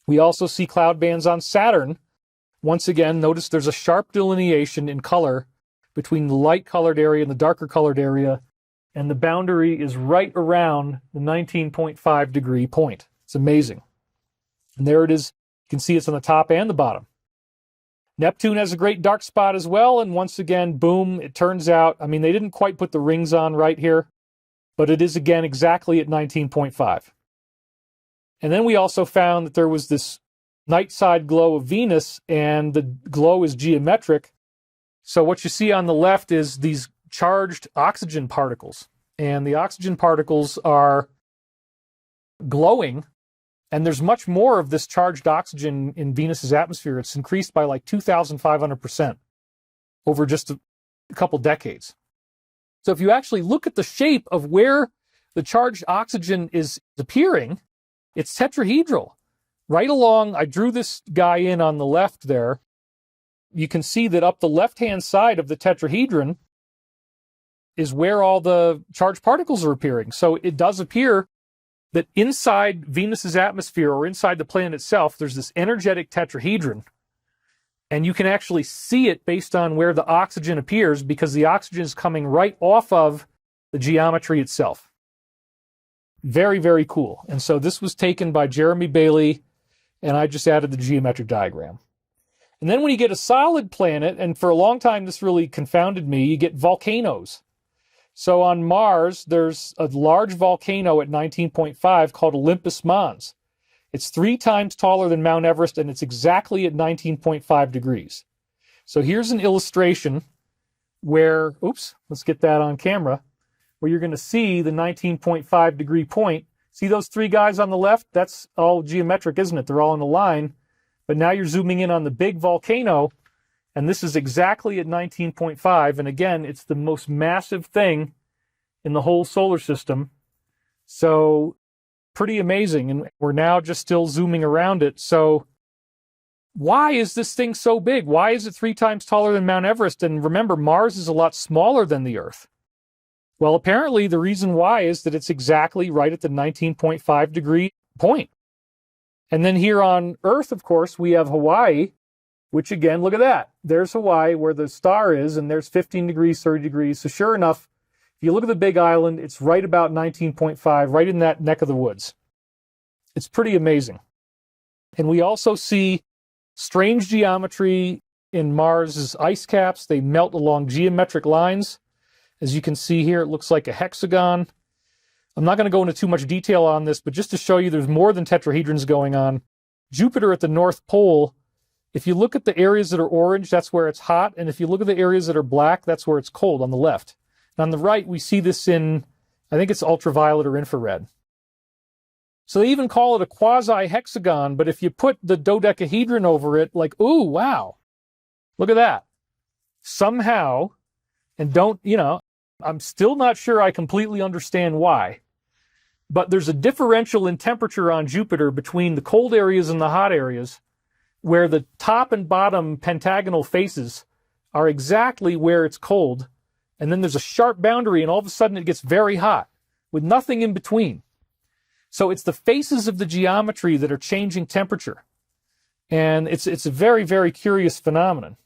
We also see cloud bands on Saturn. Once again, notice there's a sharp delineation in color between the light-colored area and the darker-colored area, and the boundary is right around the 19.5 degree point. It's amazing. And there it is. You can see it's on the top and the bottom. Neptune has a great dark spot as well, and once again, boom, it turns out, I mean, they didn't quite put the rings on right here, but it is again exactly at 19.5. And then we also found that there was this night side glow of Venus, and the glow is geometric. So what you see on the left is these charged oxygen particles, and the oxygen particles are glowing. And there's much more of this charged oxygen in Venus's atmosphere. It's increased by like 2,500% over just a couple decades. So if you actually look at the shape of where the charged oxygen is appearing, it's tetrahedral. Right along, I drew this guy in on the left there. You can see that up the left-hand side of the tetrahedron is where all the charged particles are appearing. So it does appear that inside Venus's atmosphere, or inside the planet itself, there's this energetic tetrahedron, and you can actually see it based on where the oxygen appears, because the oxygen is coming right off of the geometry itself. Very, very cool. And so this was taken by Jeremy Bailey, and I just added the geometric diagram. And then when you get a solid planet, and for a long time this really confounded me, you get volcanoes. So on Mars, there's a large volcano at 19.5 called Olympus Mons. It's 3 times taller than Mount Everest, and it's exactly at 19.5 degrees. So here's an illustration where, oops, let's get that on camera, where you're going to see the 19.5 degree point. See those 3 guys on the left? That's all geometric, isn't it? They're all in a line. But now you're zooming in on the big volcano, and this is exactly at 19.5. And again, it's the most massive thing in the whole solar system. So pretty amazing. And we're now just still zooming around it. So why is this thing so big? Why is it 3 times taller than Mount Everest? And remember, Mars is a lot smaller than the Earth. Well, apparently the reason why is that it's exactly right at the 19.5 degree point. And then here on Earth, of course, we have Hawaii, which again, look at that. There's Hawaii where the star is, and there's 15 degrees, 30 degrees. So sure enough, if you look at the big island, it's right about 19.5, right in that neck of the woods. It's pretty amazing. And we also see strange geometry in Mars's ice caps. They melt along geometric lines. As you can see here, it looks like a hexagon. I'm not going to go into too much detail on this, but just to show you there's more than tetrahedrons going on. Jupiter at the North Pole, if you look at the areas that are orange, that's where it's hot. And if you look at the areas that are black, that's where it's cold on the left. And on the right, we see this in, I think it's ultraviolet or infrared. So they even call it a quasi-hexagon, but if you put the dodecahedron over it, like, ooh, wow, look at that. Somehow, and don't, I'm still not sure I completely understand why, but there's a differential in temperature on Jupiter between the cold areas and the hot areas, where the top and bottom pentagonal faces are exactly where it's cold, and then there's a sharp boundary, and all of a sudden it gets very hot, with nothing in between. So it's the faces of the geometry that are changing temperature. And it's a very, very curious phenomenon.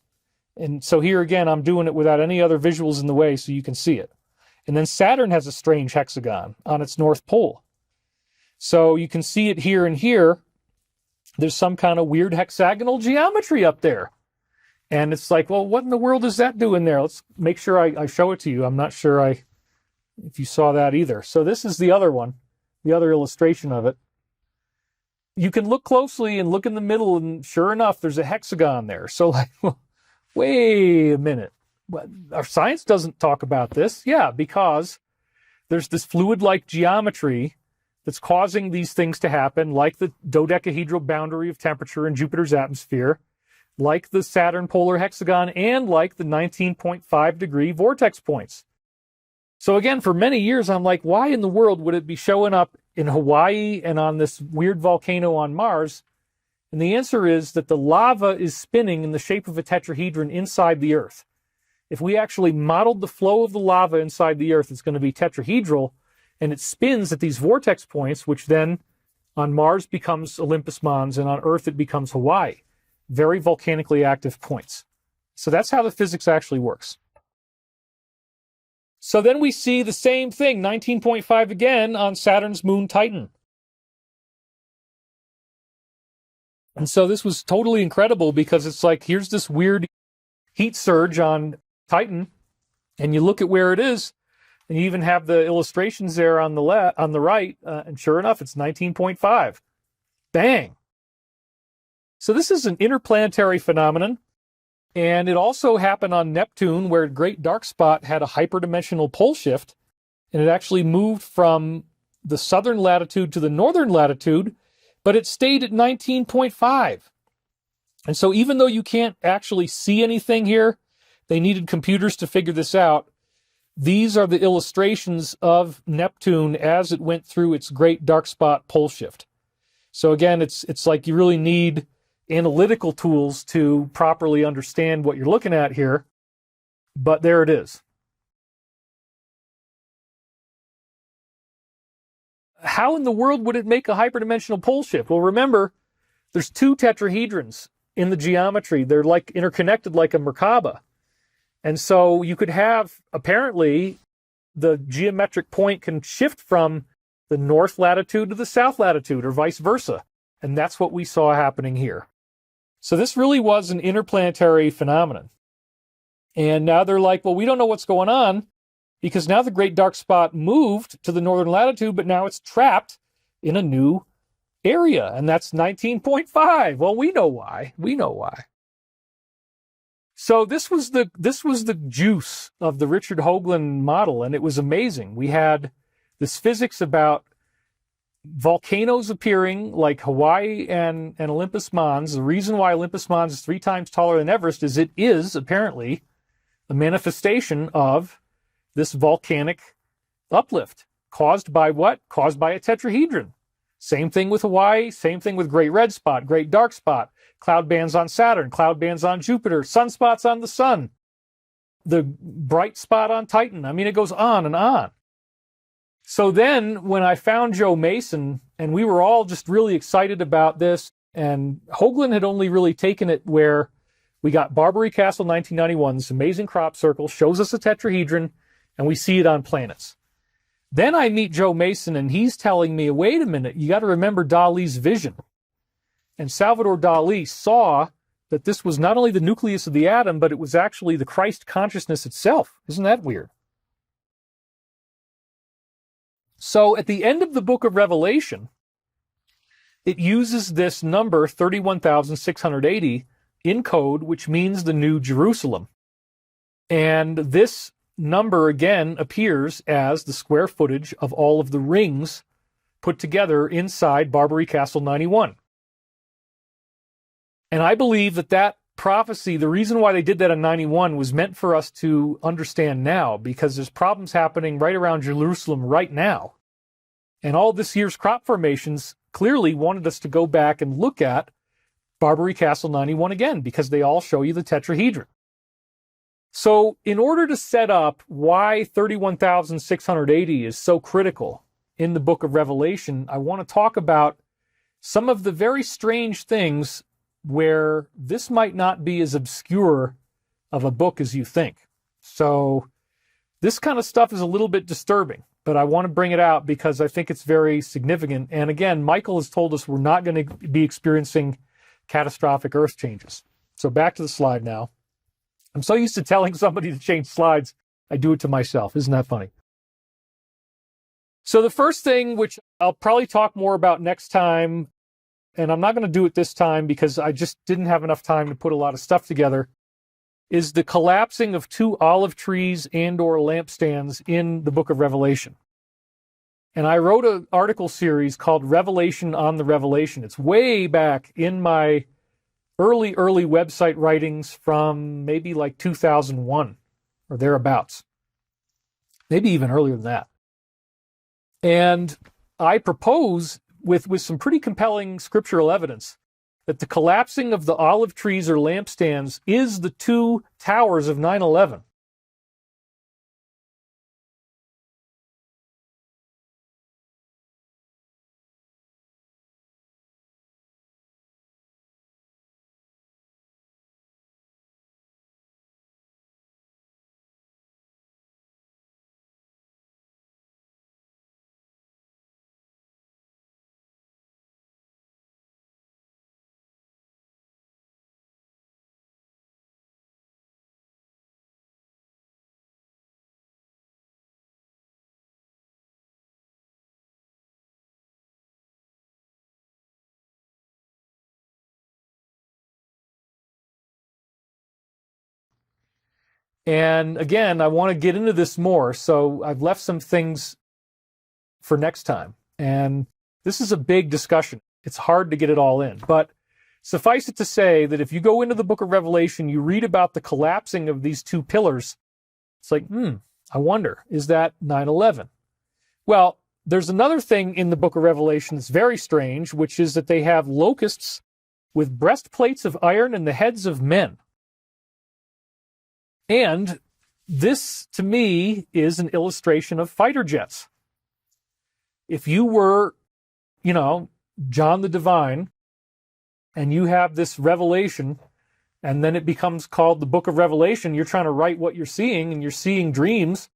And so here again, I'm doing it without any other visuals in the way so you can see it. And then Saturn has a strange hexagon on its north pole. So you can see it here and here. There's some kind of weird hexagonal geometry up there. And it's like, well, what in the world is that doing there? Let's make sure I show it to you. I'm not sure if you saw that either. So this is the other one. The other illustration of it. You can look closely and look in the middle, and sure enough, there's a hexagon there. So like, wait a minute. Our science doesn't talk about this. Yeah, because there's this fluid-like geometry that's causing these things to happen, like the dodecahedral boundary of temperature in Jupiter's atmosphere, like the Saturn polar hexagon, and like the 19.5 degree vortex points. So again, for many years, I'm like, why in the world would it be showing up in Hawaii and on this weird volcano on Mars? And the answer is that the lava is spinning in the shape of a tetrahedron inside the Earth. If we actually modeled the flow of the lava inside the Earth, it's going to be tetrahedral, and it spins at these vortex points, which then on Mars becomes Olympus Mons, and on Earth it becomes Hawaii. Very volcanically active points. So that's how the physics actually works. So then we see the same thing, 19.5 again, on Saturn's moon Titan. And so this was totally incredible because it's like, here's this weird heat surge on Titan, and you look at where it is, and you even have the illustrations there on the right, and sure enough, it's 19.5. Bang! So this is an interplanetary phenomenon. And it also happened on Neptune, where a great dark spot had a hyperdimensional pole shift, and it actually moved from the southern latitude to the northern latitude, but it stayed at 19.5. And so even though you can't actually see anything here, they needed computers to figure this out. These are the illustrations of Neptune as it went through its great dark spot pole shift. So again, it's like you really need analytical tools to properly understand what you're looking at here, but there it is. How in the world would it make a hyperdimensional pole shift? Well, remember, there's 2 tetrahedrons in the geometry. They're like interconnected like a Merkaba. And so you could have, apparently, the geometric point can shift from the north latitude to the south latitude or vice versa. And that's what we saw happening here. So this really was an interplanetary phenomenon. And now they're like, well, we don't know what's going on because now the great dark spot moved to the northern latitude, but now it's trapped in a new area, and that's 19.5. Well, we know why. So this was the juice of the Richard Hoagland model, and it was amazing. We had this physics about volcanoes appearing like Hawaii and Olympus Mons. The reason why Olympus Mons is 3 times taller than Everest is it is apparently a manifestation of this volcanic uplift caused by what? Caused by a tetrahedron. Same thing with Hawaii, same thing with Great Red Spot, Great Dark Spot, cloud bands on Saturn, cloud bands on Jupiter, sunspots on the sun, the bright spot on Titan. I mean, it goes on and on. So then when I found Joe Mason, and we were all just really excited about this, and Hoagland had only really taken it where we got Barbary Castle 1991, this amazing crop circle, shows us a tetrahedron, and we see it on planets. Then I meet Joe Mason, and he's telling me, wait a minute, you got to remember Dali's vision. And Salvador Dali saw that this was not only the nucleus of the atom, but it was actually the Christ consciousness itself. Isn't that weird? So at the end of the book of Revelation, it uses this number 31,680 in code, which means the New Jerusalem. And this number again appears as the square footage of all of the rings put together inside Barbary Castle 91. And I believe that that prophecy, the reason why they did that in 91 was meant for us to understand now, because there's problems happening right around Jerusalem right now. And all this year's crop formations clearly wanted us to go back and look at Barbary Castle 91 again, because they all show you the tetrahedron. So in order to set up why 31,680 is so critical in the book of Revelation, I want to talk about some of the very strange things where this might not be as obscure of a book as you think. So this kind of stuff is a little bit disturbing, but I want to bring it out because I think it's very significant. And again, Michael has told us we're not going to be experiencing catastrophic earth changes. So back to the slide now. I'm so used to telling somebody to change slides, I do it to myself. Isn't that funny? So the first thing, which I'll probably talk more about next time, and I'm not going to do it this time because I just didn't have enough time to put a lot of stuff together, is the collapsing of two olive trees and or lampstands in the book of Revelation. And I wrote an article series called Revelation on the Revelation. It's way back in my early website writings from maybe like 2001 or thereabouts. Maybe even earlier than that. And I propose with some pretty compelling scriptural evidence that the collapsing of the olive trees or lampstands is the two towers of 9/11. And again, I want to get into this more, so I've left some things for next time. And this is a big discussion. It's hard to get it all in. But suffice it to say that if you go into the book of Revelation, you read about the collapsing of these two pillars. It's like, I wonder, is that 9/11? Well, there's another thing in the book of Revelation that's very strange, which is that they have locusts with breastplates of iron and the heads of men. And this, to me, is an illustration of fighter jets. If you were, John the Divine, and you have this revelation, and then it becomes called the book of Revelation, you're trying to write what you're seeing, and you're seeing dreams,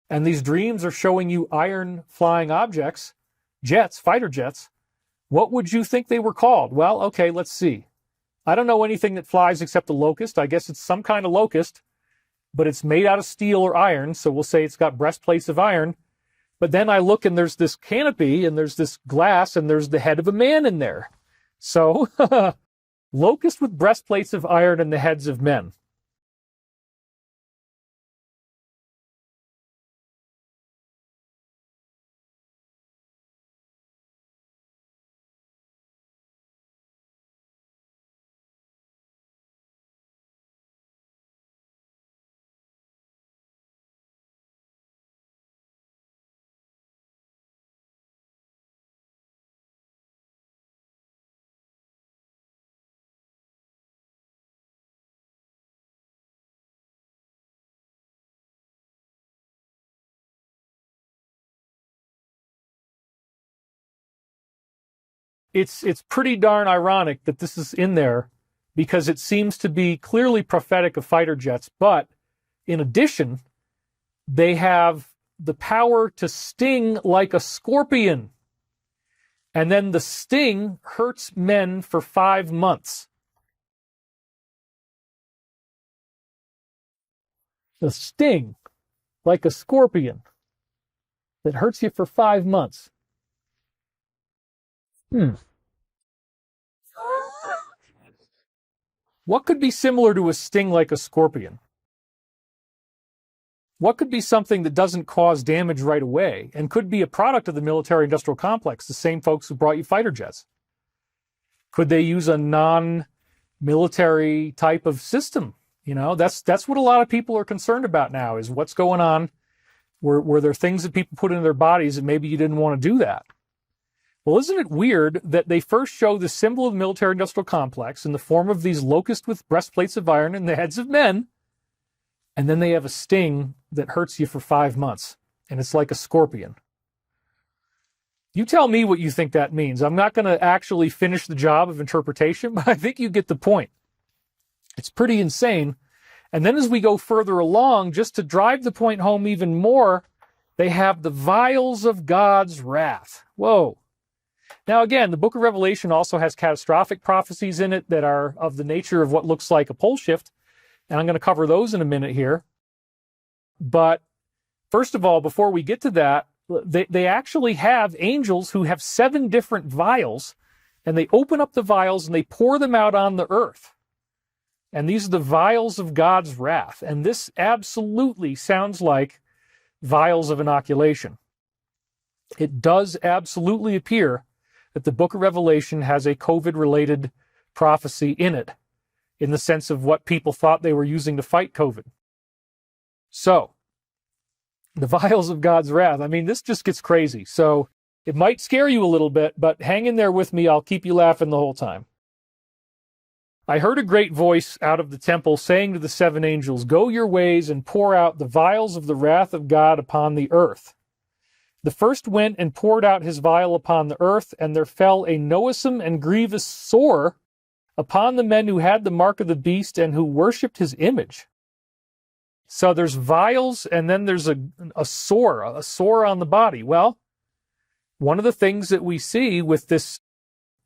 and these dreams are showing you iron flying objects, jets, fighter jets. What would you think they were called? Well, okay, let's see. I don't know anything that flies except a locust. I guess it's some kind of locust, but it's made out of steel or iron, so we'll say it's got breastplates of iron. But then I look and there's this canopy and there's this glass and there's the head of a man in there. So, locust with breastplates of iron and the heads of men. it's pretty darn ironic that this is in there because it seems to be clearly prophetic of fighter jets. But in addition, they have the power to sting like a scorpion. And then the sting hurts men for 5 months. The sting, like a scorpion, that hurts you for 5 months. What could be similar to a sting like a scorpion? What could be something that doesn't cause damage right away and could be a product of the military-industrial complex, the same folks who brought you fighter jets? Could they use a non-military type of system? You know, that's what a lot of people are concerned about now, is what's going on. Were there things that people put into their bodies and maybe you didn't want to do that? Well, isn't it weird that they first show the symbol of the military-industrial complex in the form of these locusts with breastplates of iron in the heads of men, and then they have a sting that hurts you for 5 months, and it's like a scorpion. You tell me what you think that means. I'm not going to actually finish the job of interpretation, but I think you get the point. It's pretty insane. And then as we go further along, just to drive the point home even more, they have the vials of God's wrath. Whoa. Now, again, the book of Revelation also has catastrophic prophecies in it that are of the nature of what looks like a pole shift. And I'm going to cover those in a minute here. But first of all, before we get to that, they actually have angels who have 7 different vials, and they open up the vials and they pour them out on the earth. And these are the vials of God's wrath. And this absolutely sounds like vials of inoculation. It does absolutely appear that the book of Revelation has a COVID-related prophecy in it, in the sense of what people thought they were using to fight COVID. So, the vials of God's wrath. I mean, this just gets crazy. So, it might scare you a little bit, but hang in there with me. I'll keep you laughing the whole time. I heard a great voice out of the temple saying to the 7 angels, "Go your ways and pour out the vials of the wrath of God upon the earth." The first went and poured out his vial upon the earth, and there fell a noisome and grievous sore upon the men who had the mark of the beast and who worshipped his image. So there's vials, and then there's a sore on the body. Well, one of the things that we see with this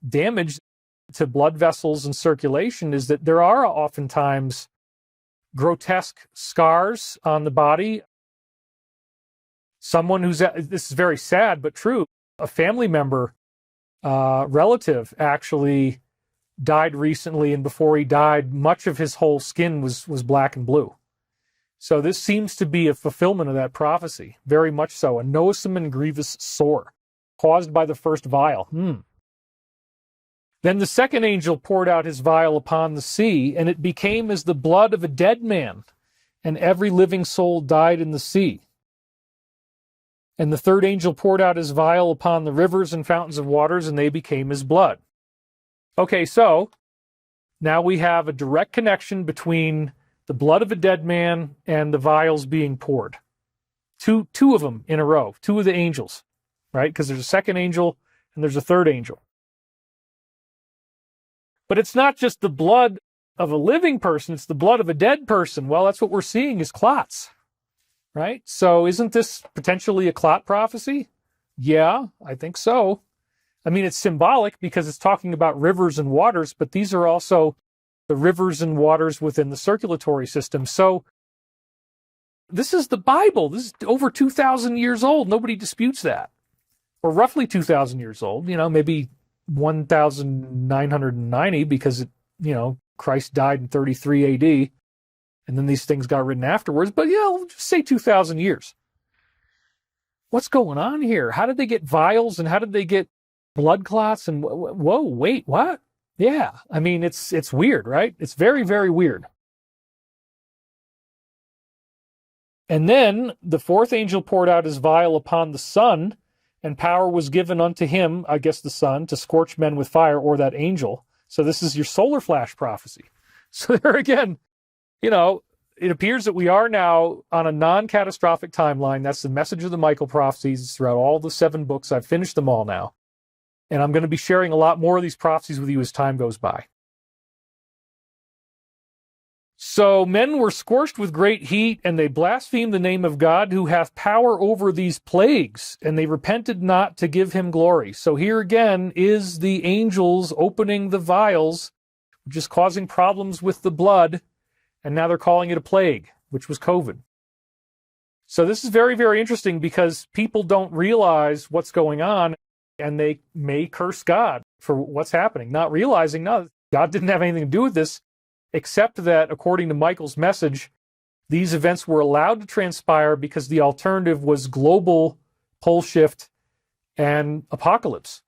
damage to blood vessels and circulation is that there are oftentimes grotesque scars on the body. Someone this is very sad but true, a family member, relative actually died recently, and before he died, much of his whole skin was black and blue. So this seems to be a fulfillment of that prophecy, very much so, a noisome and grievous sore caused by the first vial. Then the second angel poured out his vial upon the sea, and it became as the blood of a dead man, and every living soul died in the sea. And the third angel poured out his vial upon the rivers and fountains of waters, and they became as blood. Okay, so now we have a direct connection between the blood of a dead man and the vials being poured. Two of them in a row, 2 of the angels, right? Because there's a second angel and there's a third angel. But it's not just the blood of a living person, it's the blood of a dead person. Well, that's what we're seeing is clots, right? So isn't this potentially a clot prophecy? Yeah, I think so. I mean, it's symbolic because it's talking about rivers and waters, but these are also the rivers and waters within the circulatory system. So this is the Bible. This is over 2,000 years old. Nobody disputes that. Or roughly 2,000 years old, maybe 1,990 because, Christ died in 33 AD, and then these things got written afterwards. But yeah, we'll just say 2,000 years. What's going on here? How did they get vials, and how did they get blood clots? And whoa, wait, what? Yeah, I mean, it's weird, right? It's very, very weird. And then the fourth angel poured out his vial upon the sun, and power was given unto him, I guess the sun, to scorch men with fire, or that angel. So this is your solar flash prophecy. So there again, it appears that we are now on a non-catastrophic timeline. That's the message of the Michael prophecies throughout all the 7 books. I've finished them all now. And I'm going to be sharing a lot more of these prophecies with you as time goes by. So men were scorched with great heat, and they blasphemed the name of God, who hath power over these plagues, and they repented not to give him glory. So here again is the angels opening the vials, which is causing problems with the blood, and now they're calling it a plague, which was COVID. So this is very, very interesting because people don't realize what's going on, and they may curse God for what's happening, not realizing, no, God didn't have anything to do with this, except that, according to Michael's message, these events were allowed to transpire because the alternative was global pole shift and apocalypse.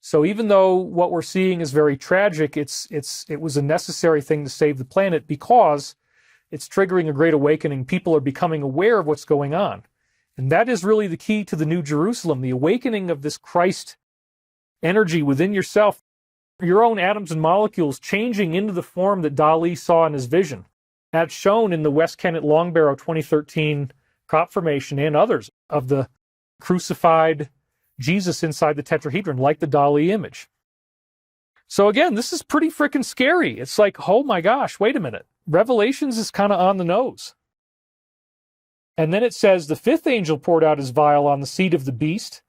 So even though what we're seeing is very tragic, it was a necessary thing to save the planet because it's triggering a great awakening. People are becoming aware of what's going on. And that is really the key to the New Jerusalem, the awakening of this Christ energy within yourself, your own atoms and molecules changing into the form that Dali saw in his vision. That's shown in the West Kennet Long Barrow 2013 crop formation and others of the crucified Jesus inside the tetrahedron, like the Dali image. So again, this is pretty freaking scary. It's like, oh my gosh, wait a minute. Revelations is kind of on the nose. And then it says, the fifth angel poured out his vial on the seat of the beast,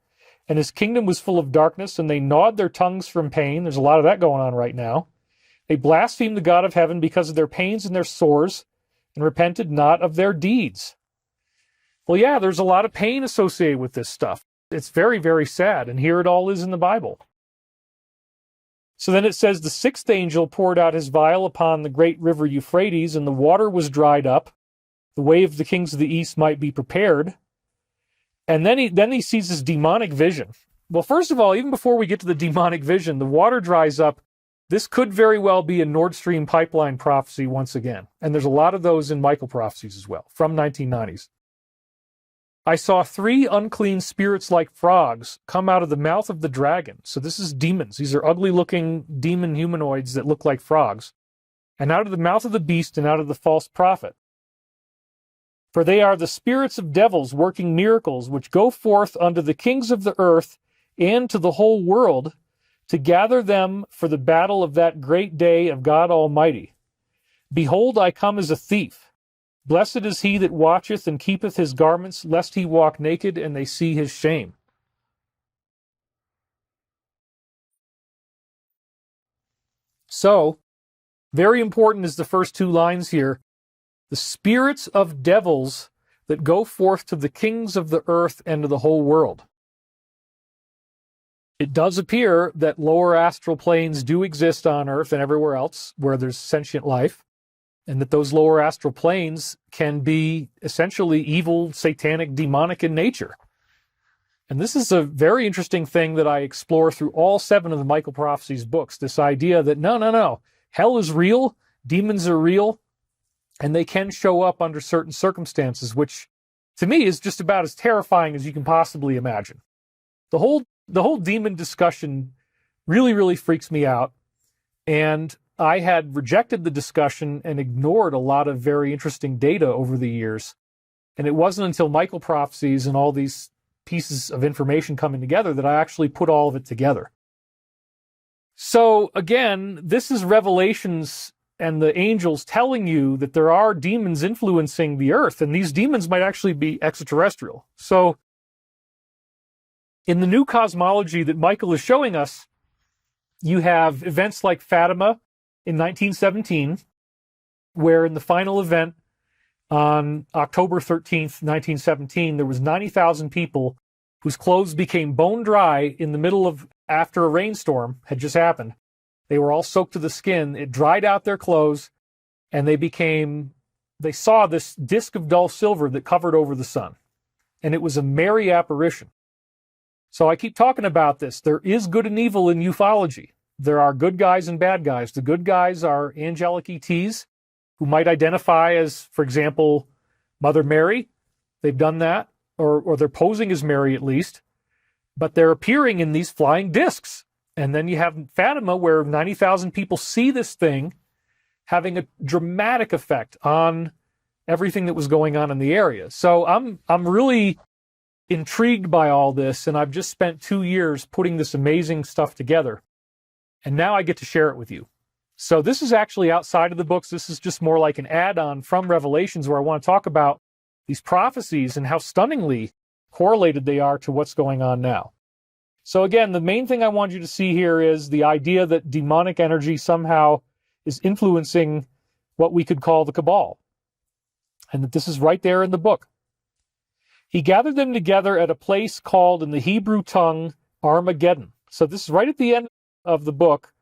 and his kingdom was full of darkness, and they gnawed their tongues from pain. There's a lot of that going on right now. They blasphemed the God of heaven because of their pains and their sores, and repented not of their deeds. Well, yeah, there's a lot of pain associated with this stuff. It's very, very sad, and here it all is in the Bible. So then it says, the sixth angel poured out his vial upon the great river Euphrates, and the water was dried up. The way of the kings of the east might be prepared. And then he sees this demonic vision. Well, first of all, even before we get to the demonic vision, the water dries up. This could very well be a Nord Stream pipeline prophecy once again. And there's a lot of those in Michael prophecies as well, from 1990s. I saw 3 unclean spirits like frogs come out of the mouth of the dragon. So this is demons. These are ugly-looking demon humanoids that look like frogs. And out of the mouth of the beast and out of the false prophet. For they are the spirits of devils working miracles, which go forth unto the kings of the earth and to the whole world, to gather them for the battle of that great day of God Almighty. Behold, I come as a thief. Blessed is he that watcheth and keepeth his garments, lest he walk naked and they see his shame. So, very important is the first 2 lines here. The spirits of devils that go forth to the kings of the earth and to the whole world. It does appear that lower astral planes do exist on Earth and everywhere else where there's sentient life, and that those lower astral planes can be essentially evil, satanic, demonic in nature. And this is a very interesting thing that I explore through all 7 of the Michael Prophecies books, this idea that no, hell is real, demons are real, and they can show up under certain circumstances, which to me is just about as terrifying as you can possibly imagine. The whole demon discussion really, really freaks me out. And I had rejected the discussion and ignored a lot of very interesting data over the years. And it wasn't until Michael Prophecies and all these pieces of information coming together that I actually put all of it together. So again, this is Revelations and the angels telling you that there are demons influencing the earth, and these demons might actually be extraterrestrial. So in the new cosmology that Michael is showing us, you have events like Fatima in 1917, where in the final event on October 13th, 1917, there was 90,000 people whose clothes became bone dry in the middle of, after a rainstorm had just happened. They were all soaked to the skin. It dried out their clothes, and they saw this disk of dull silver that covered over the sun. And it was a merry apparition. So I keep talking about this. There is good and evil in ufology. There are good guys and bad guys. The good guys are angelic ETs who might identify as, for example, Mother Mary. They've done that, or they're posing as Mary at least. But they're appearing in these flying discs. And then you have Fatima, where 90,000 people see this thing having a dramatic effect on everything that was going on in the area. So I'm really intrigued by all this, and I've just spent 2 years putting this amazing stuff together. And now I get to share it with you. So this is actually outside of the books. This is just more like an add-on from Revelations, where I want to talk about these prophecies and how stunningly correlated they are to what's going on now. So again, the main thing I want you to see here is the idea that demonic energy somehow is influencing what we could call the cabal. And that this is right there in the book. He gathered them together at a place called in the Hebrew tongue Armageddon. So this is right at the end of the book.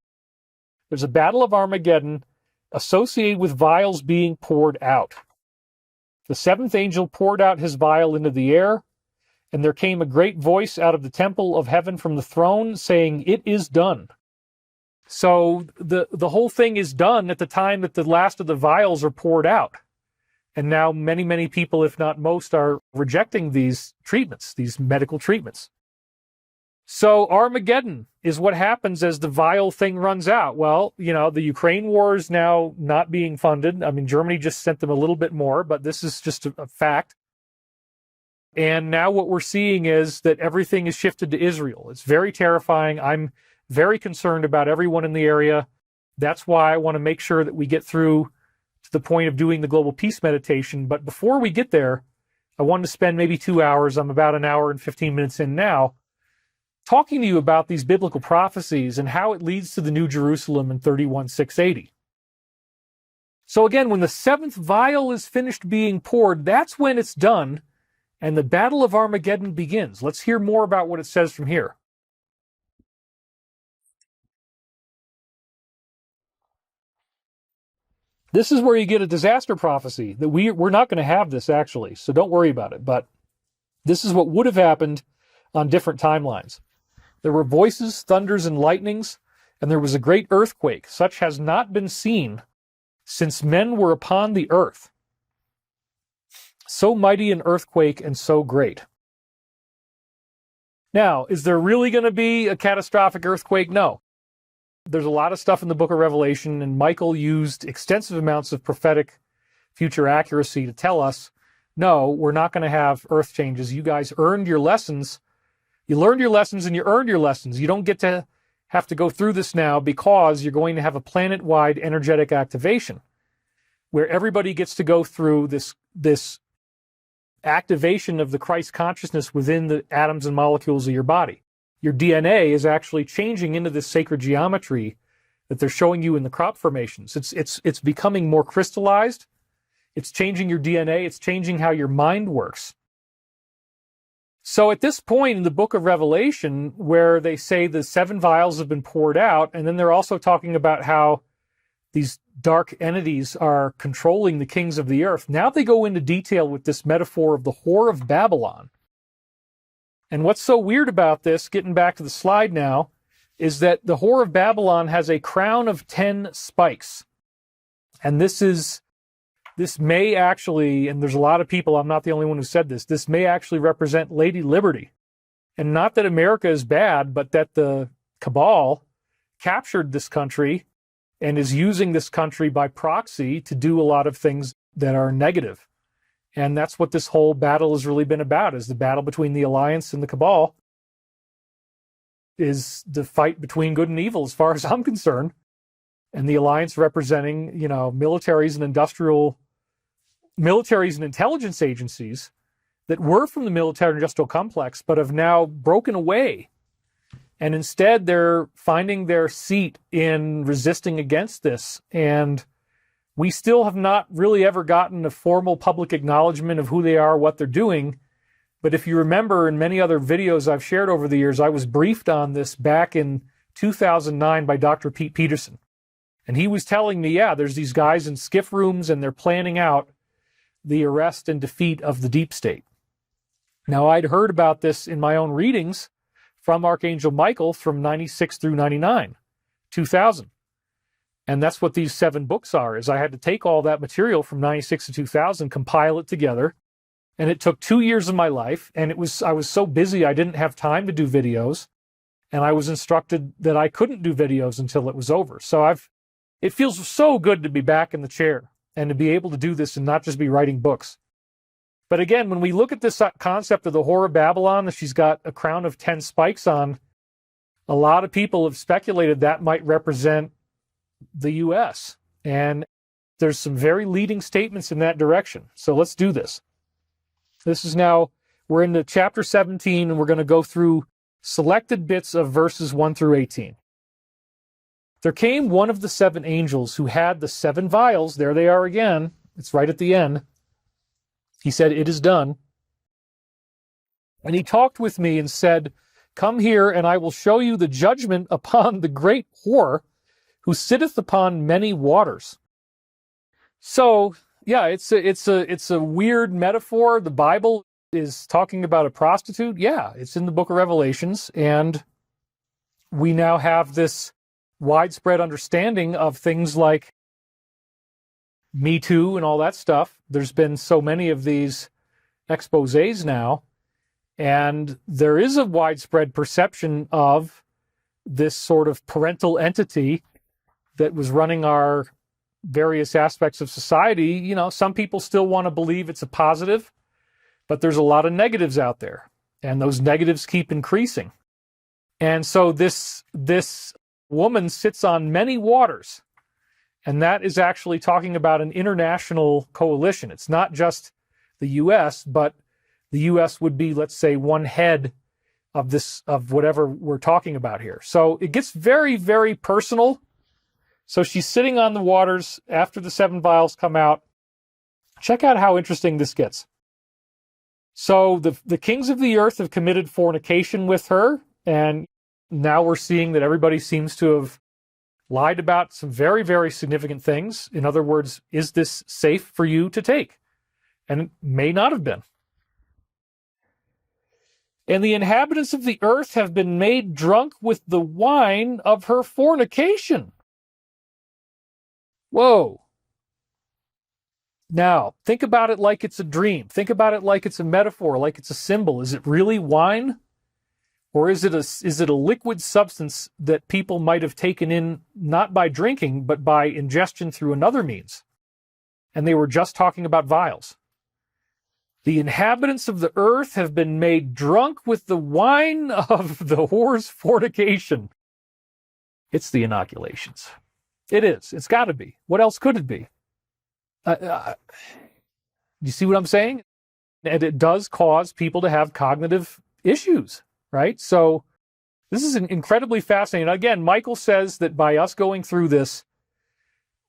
There's a battle of Armageddon associated with vials being poured out. The seventh angel poured out his vial into the air, and there came a great voice out of the temple of heaven from the throne saying, "It is done." So the whole thing is done at the time that the last of the vials are poured out. And now many, many people, if not most, are rejecting these treatments, these medical treatments. So Armageddon is what happens as the vial thing runs out. Well, the Ukraine war is now not being funded. I mean, Germany just sent them a little bit more, but this is just a fact. And now what we're seeing is that everything is shifted to Israel. It's very terrifying. I'm very concerned about everyone in the area. That's why I want to make sure that we get through to the point of doing the global peace meditation. But before we get there, I wanted to spend maybe 2 hours, I'm about an hour and 15 minutes in now, talking to you about these biblical prophecies and how it leads to the New Jerusalem in 31,680. So again, when the seventh vial is finished being poured, that's when it's done, and the Battle of Armageddon begins. Let's hear more about what it says from here. This is where you get a disaster prophecy. That we're not going to have this, actually, so don't worry about it. But this is what would have happened on different timelines. There were voices, thunders, and lightnings, and there was a great earthquake. Such has not been seen since men were upon the earth. So mighty an earthquake and so great. Now, is there really going to be a catastrophic earthquake? No. There's a lot of stuff in the book of Revelation, and Michael used extensive amounts of prophetic future accuracy to tell us, no, we're not going to have earth changes. You guys earned your lessons. You learned your lessons and you earned your lessons. You don't get to have to go through this now because you're going to have a planet-wide energetic activation where everybody gets to go through this activation of the Christ consciousness within the atoms and molecules of your body. Your DNA is actually changing into this sacred geometry that they're showing you in the crop formations. It's becoming more crystallized. It's changing your DNA. It's changing how your mind works. So at this point in the book of Revelation, where they say the 7 vials have been poured out, and then they're also talking about how these dark entities are controlling the kings of the earth, now they go into detail with this metaphor of the whore of Babylon. And what's so weird about this, getting back to the slide now, is that the whore of Babylon has a crown of 10 spikes. And this may actually, and there's a lot of people, I'm not the only one who said this may actually represent Lady Liberty. And not that America is bad, but that the cabal captured this country and is using this country by proxy to do a lot of things that are negative. And that's what this whole battle has really been about, is the battle between the Alliance and the cabal is the fight between good and evil, as far as I'm concerned. And the Alliance representing, militaries and intelligence agencies that were from the military-industrial complex, but have now broken away. And instead, they're finding their seat in resisting against this. And we still have not really ever gotten a formal public acknowledgement of who they are, what they're doing. But if you remember, in many other videos I've shared over the years, I was briefed on this back in 2009 by Dr. Pete Peterson. And he was telling me, there's these guys in skiff rooms and they're planning out the arrest and defeat of the deep state. Now, I'd heard about this in my own readings from Archangel Michael from 96 through 99, 2000. And that's what these 7 books are, is I had to take all that material from 96 to 2000, compile it together. And it took 2 years of my life. And I was so busy, I didn't have time to do videos. And I was instructed that I couldn't do videos until it was over. So it feels so good to be back in the chair and to be able to do this and not just be writing books. But again, when we look at this concept of the Whore of Babylon, that she's got a crown of 10 spikes on, a lot of people have speculated that might represent the U.S. And there's some very leading statements in that direction. So let's do this. We're into chapter 17, and we're going to go through selected bits of verses 1 through 18. There came one of the 7 angels who had the 7 vials. There they are again. It's right at the end. He said, "It is done." And he talked with me and said, "Come here, and I will show you the judgment upon the great whore who sitteth upon many waters." So, yeah, it's a weird metaphor. The Bible is talking about a prostitute. Yeah, it's in the book of Revelations, and we now have this widespread understanding of things like Me Too and all that stuff. There's been so many of these exposés now, and there is a widespread perception of this sort of parental entity that was running our various aspects of society. You know, some people still want to believe it's a positive, but there's a lot of negatives out there, and those negatives keep increasing. And so this woman sits on many waters, and that is actually talking about an international coalition. It's not just the U.S., but the U.S. would be, let's say, one head of whatever we're talking about here. So it gets very, very personal. So she's sitting on the waters after the 7 vials come out. Check out how interesting this gets. So the kings of the earth have committed fornication with her, and now we're seeing that everybody seems to have lied about some very, very significant things. In other words, is this safe for you to take? And it may not have been. And the inhabitants of the earth have been made drunk with the wine of her fornication. Whoa. Now, think about it like it's a dream. Think about it like it's a metaphor, like it's a symbol. Is it really wine? Or is it a liquid substance that people might have taken in not by drinking, but by ingestion through another means? And they were just talking about vials. The inhabitants of the earth have been made drunk with the wine of the whore's fornication. It's the inoculations. It is. It's got to be. What else could it be? You see what I'm saying? And it does cause people to have cognitive issues, right? So this is incredibly fascinating. Again, Michael says that by us going through this,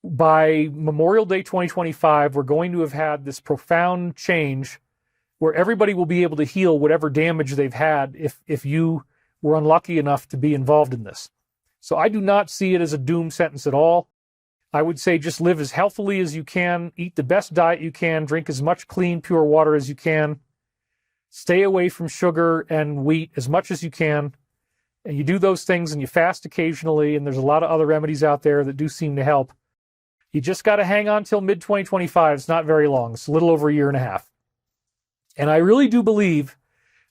by Memorial Day 2025, we're going to have had this profound change where everybody will be able to heal whatever damage they've had if you were unlucky enough to be involved in this. So I do not see it as a doom sentence at all. I would say just live as healthily as you can, eat the best diet you can, drink as much clean, pure water as you can, stay away from sugar and wheat as much as you can, and you do those things and you fast occasionally, and there's a lot of other remedies out there that do seem to help. You just got to hang on till mid-2025. It's not very long. It's a little over a year and a half. And I really do believe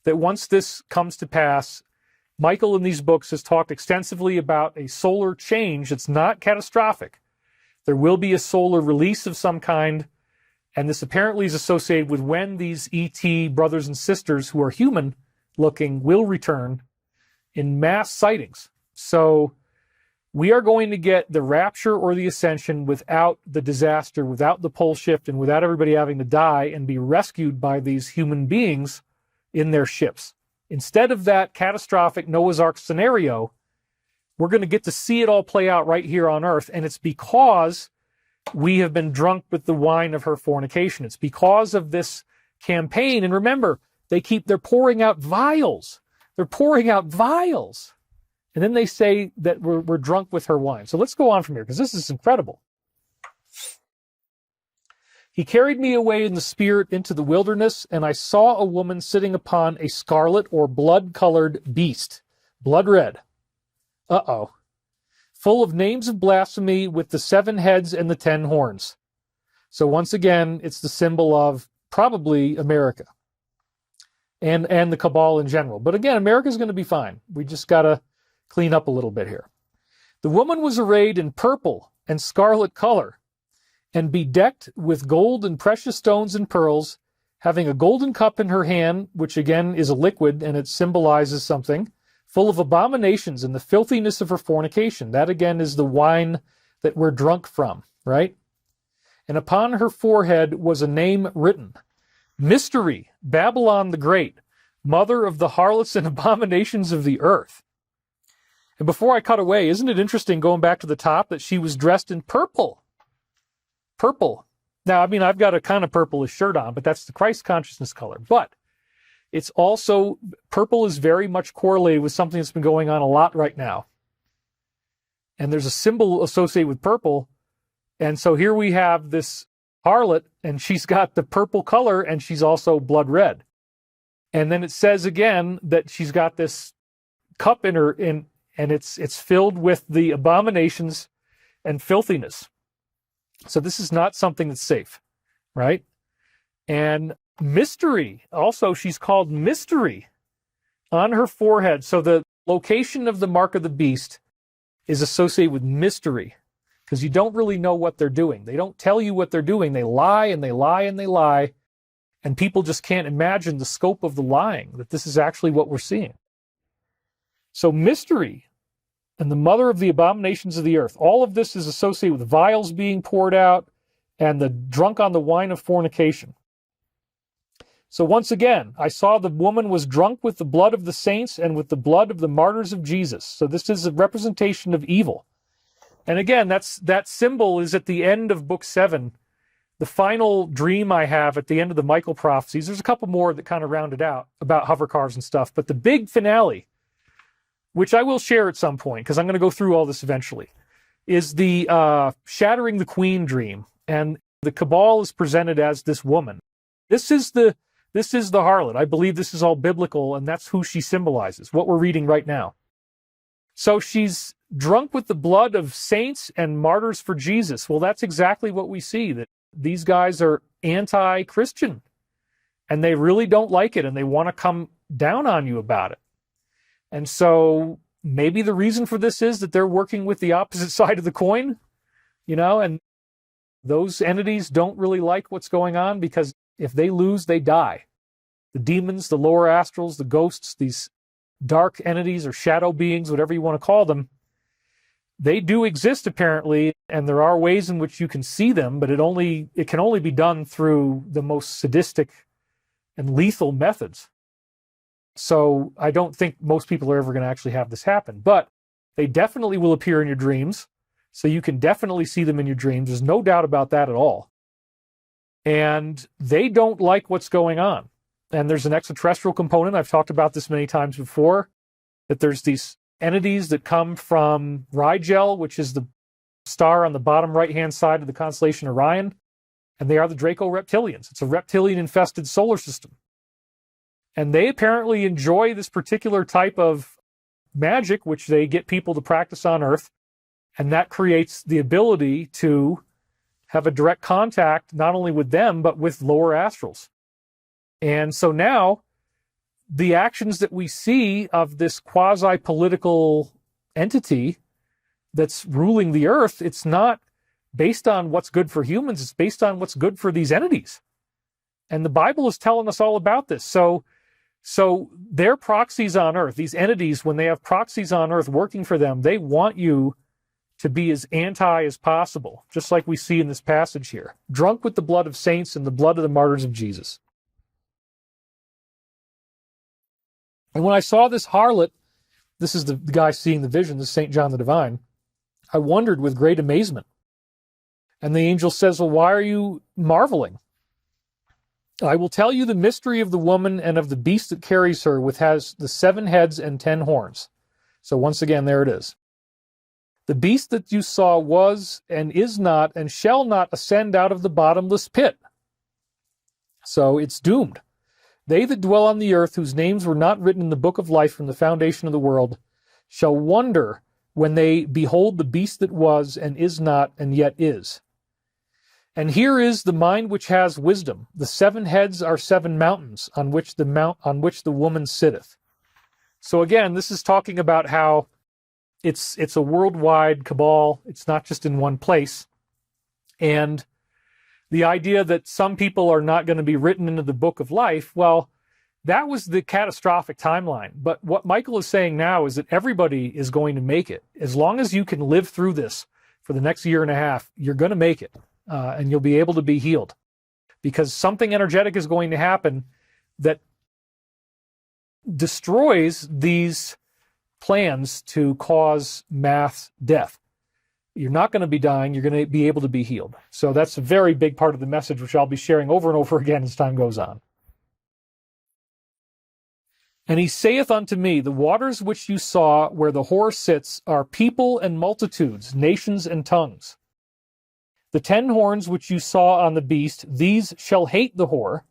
that once this comes to pass, Michael in these books has talked extensively about a solar change. It's not catastrophic. There will be a solar release of some kind, and this apparently is associated with when these ET brothers and sisters who are human-looking will return in mass sightings. So we are going to get the rapture or the ascension without the disaster, without the pole shift, and without everybody having to die and be rescued by these human beings in their ships. Instead of that catastrophic Noah's Ark scenario, we're going to get to see it all play out right here on Earth, and it's because we have been drunk with the wine of her fornication. It's because of this campaign. And remember, they're pouring out vials. They're pouring out vials. And then they say that we're drunk with her wine. So let's go on from here, because this is incredible. He carried me away in the spirit into the wilderness, and I saw a woman sitting upon a scarlet or blood-colored beast, blood red. Uh-oh. Full of names of blasphemy with the 7 heads and the 10 horns. So once again, it's the symbol of probably America and the cabal in general. But again, America's going to be fine. We just got to clean up a little bit here. The woman was arrayed in purple and scarlet color and bedecked with gold and precious stones and pearls, having a golden cup in her hand, which again is a liquid and it symbolizes something, full of abominations and the filthiness of her fornication. That again is the wine that we're drunk from, right? And upon her forehead was a name written, Mystery, Babylon the Great, mother of the harlots and abominations of the earth. And before I cut away, isn't it interesting going back to the top that she was dressed in purple? Purple. Now, I mean, I've got a kind of purplish shirt on, but that's the Christ consciousness color. But it's also, purple is very much correlated with something that's been going on a lot right now. And there's a symbol associated with purple. And so here we have this harlot, and she's got the purple color, and she's also blood red. And then it says again that she's got this cup in her, and it's filled with the abominations and filthiness. So this is not something that's safe, right? And mystery, also she's called mystery on her forehead. So the location of the mark of the beast is associated with mystery because you don't really know what they're doing. They don't tell you what they're doing. They lie and they lie and they lie. And people just can't imagine the scope of the lying, that this is actually what we're seeing. So mystery and the mother of the abominations of the earth. All of this is associated with vials being poured out and the drunk on the wine of fornication. So once again, I saw the woman was drunk with the blood of the saints and with the blood of the martyrs of Jesus. So this is a representation of evil. And again, that symbol is at the end of book 7. The final dream I have at the end of the Michael prophecies, there's a couple more that kind of round it out about hover cars and stuff, but the big finale, which I will share at some point because I'm going to go through all this eventually, is the shattering the queen dream. And the cabal is presented as this woman. This is the harlot. I believe this is all biblical, and that's who she symbolizes, what we're reading right now. So she's drunk with the blood of saints and martyrs for Jesus. Well, that's exactly what we see, that these guys are anti-Christian, and they really don't like it, and they want to come down on you about it. And so maybe the reason for this is that they're working with the opposite side of the coin, and those entities don't really like what's going on because if they lose, they die. The demons, the lower astrals, the ghosts, these dark entities or shadow beings, whatever you want to call them, they do exist apparently, and there are ways in which you can see them, but it can only be done through the most sadistic and lethal methods. So I don't think most people are ever going to actually have this happen, but they definitely will appear in your dreams. So you can definitely see them in your dreams. There's no doubt about that at all. And they don't like what's going on. And there's an extraterrestrial component. I've talked about this many times before, that there's these entities that come from Rigel, which is the star on the bottom right-hand side of the constellation Orion. And they are the Draco reptilians. It's a reptilian-infested solar system. And they apparently enjoy this particular type of magic, which they get people to practice on Earth. And that creates the ability to have a direct contact, not only with them, but with lower astrals. And so now, the actions that we see of this quasi-political entity that's ruling the Earth, it's not based on what's good for humans, it's based on what's good for these entities. And the Bible is telling us all about this. So their proxies on Earth, these entities, when they have proxies on Earth working for them, they want you to be as anti as possible, just like we see in this passage here. Drunk with the blood of saints and the blood of the martyrs of Jesus. And when I saw this harlot, this is the guy seeing the vision, this is St. John the Divine, I wondered with great amazement. And the angel says, well, why are you marveling? I will tell you the mystery of the woman and of the beast that carries her, which has the 7 heads and 10 horns. So once again, there it is. The beast that you saw was and is not and shall not ascend out of the bottomless pit. So it's doomed. They that dwell on the earth, whose names were not written in the book of life from the foundation of the world, shall wonder when they behold the beast that was and is not and yet is. And here is the mind which has wisdom. The 7 heads are 7 mountains on which the woman sitteth. So again, this is talking about how it's a worldwide cabal. It's not just in one place. And The idea that some people are not going to be written into the book of life, well, that was the catastrophic timeline. But what Michael is saying now is that everybody is going to make it. As long as you can live through this for the next year and a half, you're going to make it, and you'll be able to be healed. Because something energetic is going to happen that destroys these plans to cause mass death. You're not going to be dying. You're going to be able to be healed. So that's a very big part of the message, which I'll be sharing over and over again as time goes on. And he saith unto me, the waters which you saw where the whore sits are people and multitudes, nations and tongues. The 10 horns which you saw on the beast, these shall hate the whore,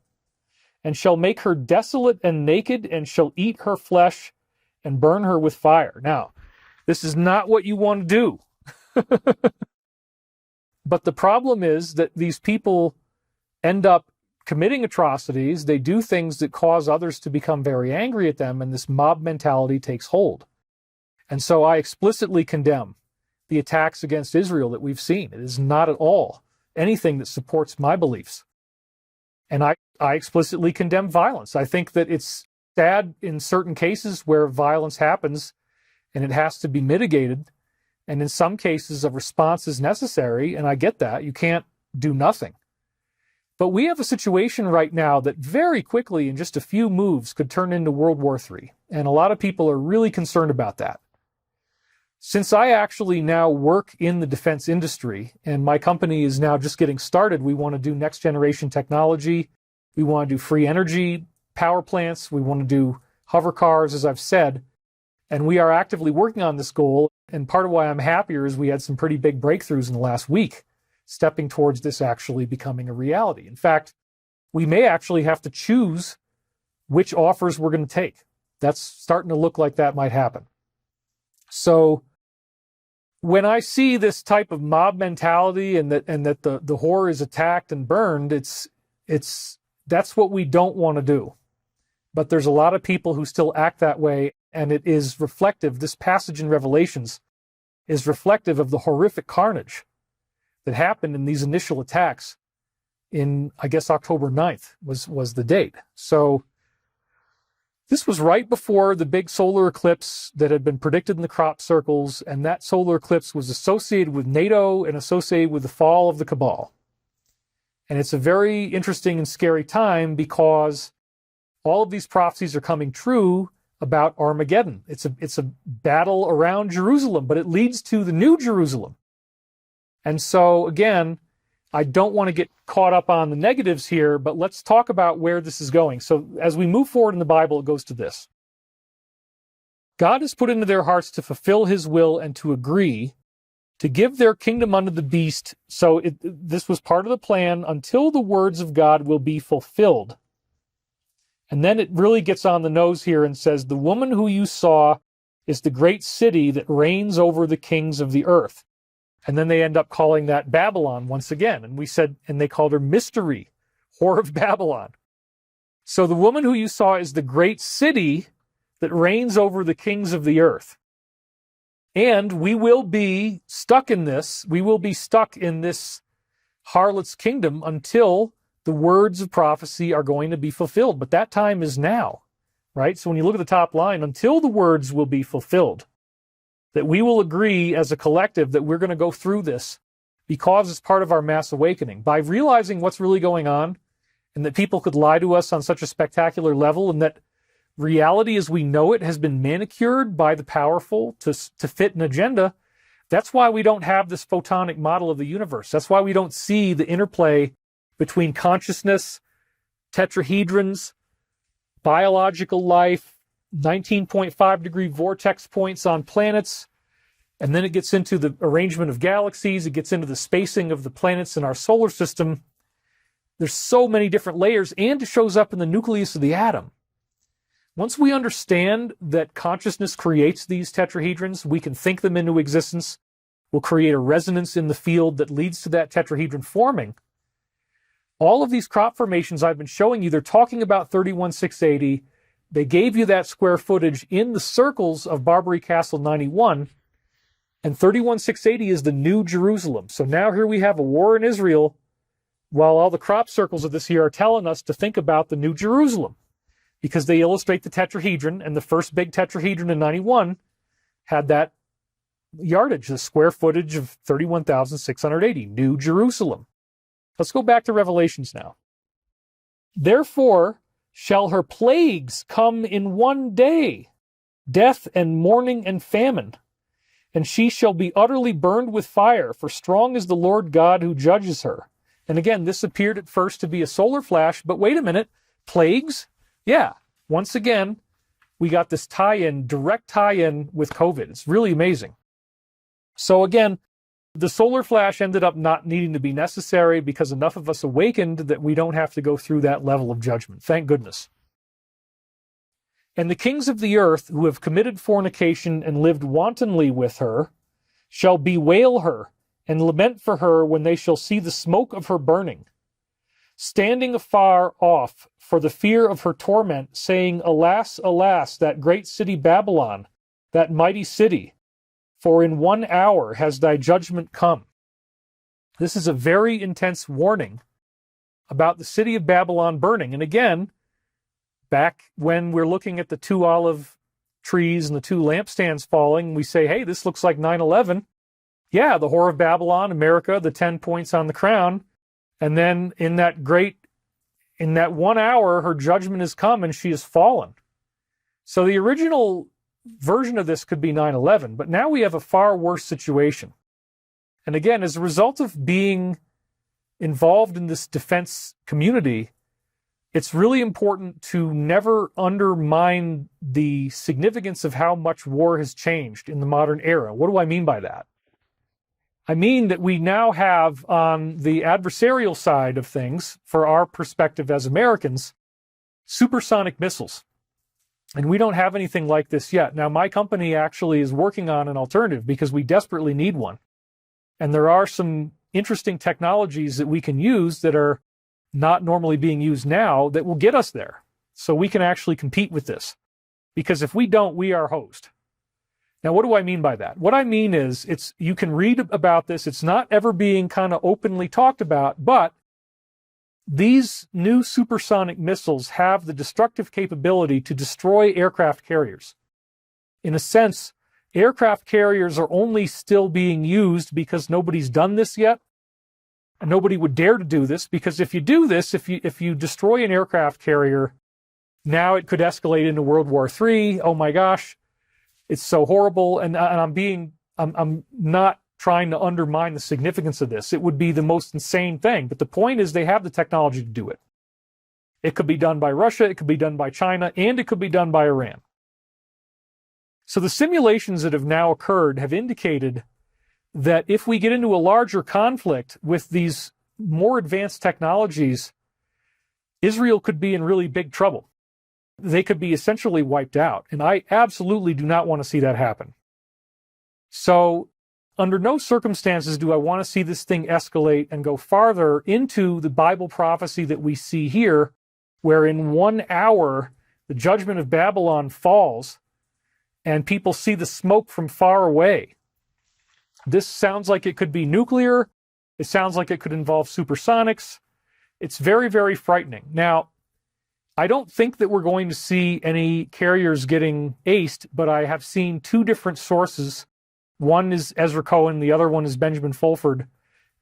and shall make her desolate and naked, and shall eat her flesh and burn her with fire. Now, this is not what you want to do. But the problem is that these people end up committing atrocities. They do things that cause others to become very angry at them, and this mob mentality takes hold. And so I explicitly condemn the attacks against Israel that we've seen. It is not at all anything that supports my beliefs. And I explicitly condemn violence. I think that it's sad in certain cases where violence happens and it has to be mitigated. And in some cases, a response is necessary, and I get that. You can't do nothing. But we have a situation right now that very quickly, in just a few moves, could turn into World War III. And a lot of people are really concerned about that. Since I actually now work in the defense industry, and my company is now just getting started, we want to do next generation technology. We want to do free energy power plants. We want to do hover cars, as I've said. And we are actively working on this goal. And part of why I'm happier is we had some pretty big breakthroughs in the last week, stepping towards this actually becoming a reality. In fact, we may actually have to choose which offers we're going to take. That's starting to look like that might happen. So when I see this type of mob mentality and that the whore is attacked and burned, that's what we don't want to do. But there's a lot of people who still act that way, and it is reflective. This passage in Revelations is reflective of the horrific carnage that happened in these initial attacks in, I guess, October 9th was the date. So this was right before the big solar eclipse that had been predicted in the crop circles, and that solar eclipse was associated with NATO and associated with the fall of the cabal. And it's a very interesting and scary time because all of these prophecies are coming true about Armageddon. It's a battle around Jerusalem, but it leads to the new Jerusalem. And so, again, I don't want to get caught up on the negatives here, but let's talk about where this is going. So as we move forward in the Bible, it goes to this. God has put into their hearts to fulfill his will and to agree to give their kingdom unto the beast. So this was part of the plan until the words of God will be fulfilled. And then it really gets on the nose here and says, the woman who you saw is the great city that reigns over the kings of the earth. And then they end up calling that Babylon once again. And we said, and they called her Mystery, Whore of Babylon. So the woman who you saw is the great city that reigns over the kings of the earth. And we will be stuck in this. We will be stuck in this harlot's kingdom until the words of prophecy are going to be fulfilled. But that time is now, right? So when you look at the top line, until the words will be fulfilled, that we will agree as a collective that we're going to go through this because it's part of our mass awakening. By realizing what's really going on and that people could lie to us on such a spectacular level and that reality as we know it has been manicured by the powerful to fit an agenda, that's why we don't have this photonic model of the universe. That's why we don't see the interplay between consciousness, tetrahedrons, biological life, 19.5 degree vortex points on planets, and then it gets into the arrangement of galaxies, it gets into the spacing of the planets in our solar system. There's so many different layers, and it shows up in the nucleus of the atom. Once we understand that consciousness creates these tetrahedrons, we can think them into existence. We'll create a resonance in the field that leads to that tetrahedron forming. All of these crop formations I've been showing you, they're talking about 31680. They gave you that square footage in the circles of Barbary Castle 91. And 31680 is the new Jerusalem. So now here we have a war in Israel while all the crop circles of this year are telling us to think about the New Jerusalem, because they illustrate the tetrahedron, and the first big tetrahedron in 91 had that yardage, the square footage of 31,680, New Jerusalem. Let's go back to Revelations now. Therefore shall her plagues come in one day, death and mourning and famine, and she shall be utterly burned with fire, for strong is the Lord God who judges her. And again, this appeared at first to be a solar flash, but wait a minute, plagues? Yeah, once again, we got this tie-in, direct tie-in with COVID. It's really amazing. So again, the solar flash ended up not needing to be necessary because enough of us awakened that we don't have to go through that level of judgment. Thank goodness. And the kings of the earth who have committed fornication and lived wantonly with her shall bewail her and lament for her when they shall see the smoke of her burning, standing afar off for the fear of her torment, saying, Alas, alas, that great city Babylon, that mighty city, for in 1 hour has thy judgment come. This is a very intense warning about the city of Babylon burning. And again, back when we're looking at the 2 olive trees and the 2 lampstands falling, we say, hey, this looks like 9/11. Yeah, the Whore of Babylon, America, the 10 points on the crown. And then in that 1 hour, her judgment has come and she has fallen. So the original version of this could be 9/11, but now we have a far worse situation. And again, as a result of being involved in this defense community, it's really important to never undermine the significance of how much war has changed in the modern era. What do I mean by that? I mean that we now have on the adversarial side of things, for our perspective as Americans, supersonic missiles. And we don't have anything like this yet. Now, my company actually is working on an alternative because we desperately need one. And there are some interesting technologies that we can use that are not normally being used now that will get us there. So we can actually compete with this. Because if we don't, we are hosed. Now, what do I mean by that? What I mean is, you can read about this. It's not ever being kind of openly talked about, but these new supersonic missiles have the destructive capability to destroy aircraft carriers. In a sense, aircraft carriers are only still being used because nobody's done this yet. And nobody would dare to do this, because if you do this, if you destroy an aircraft carrier, now it could escalate into World War III. Oh my gosh, it's so horrible. And I'm not trying to undermine the significance of this. It would be the most insane thing. But the point is, they have the technology to do it. It could be done by Russia, it could be done by China, and it could be done by Iran. So the simulations that have now occurred have indicated that if we get into a larger conflict with these more advanced technologies, Israel could be in really big trouble. They could be essentially wiped out. And I absolutely do not want to see that happen. So under no circumstances do I want to see this thing escalate and go farther into the Bible prophecy that we see here, where in 1 hour the judgment of Babylon falls and people see the smoke from far away. This sounds like it could be nuclear. It sounds like it could involve supersonics. It's very, very frightening. Now, I don't think that we're going to see any carriers getting aced, but I have seen 2 different sources. One is Ezra Cohen, the other one is Benjamin Fulford,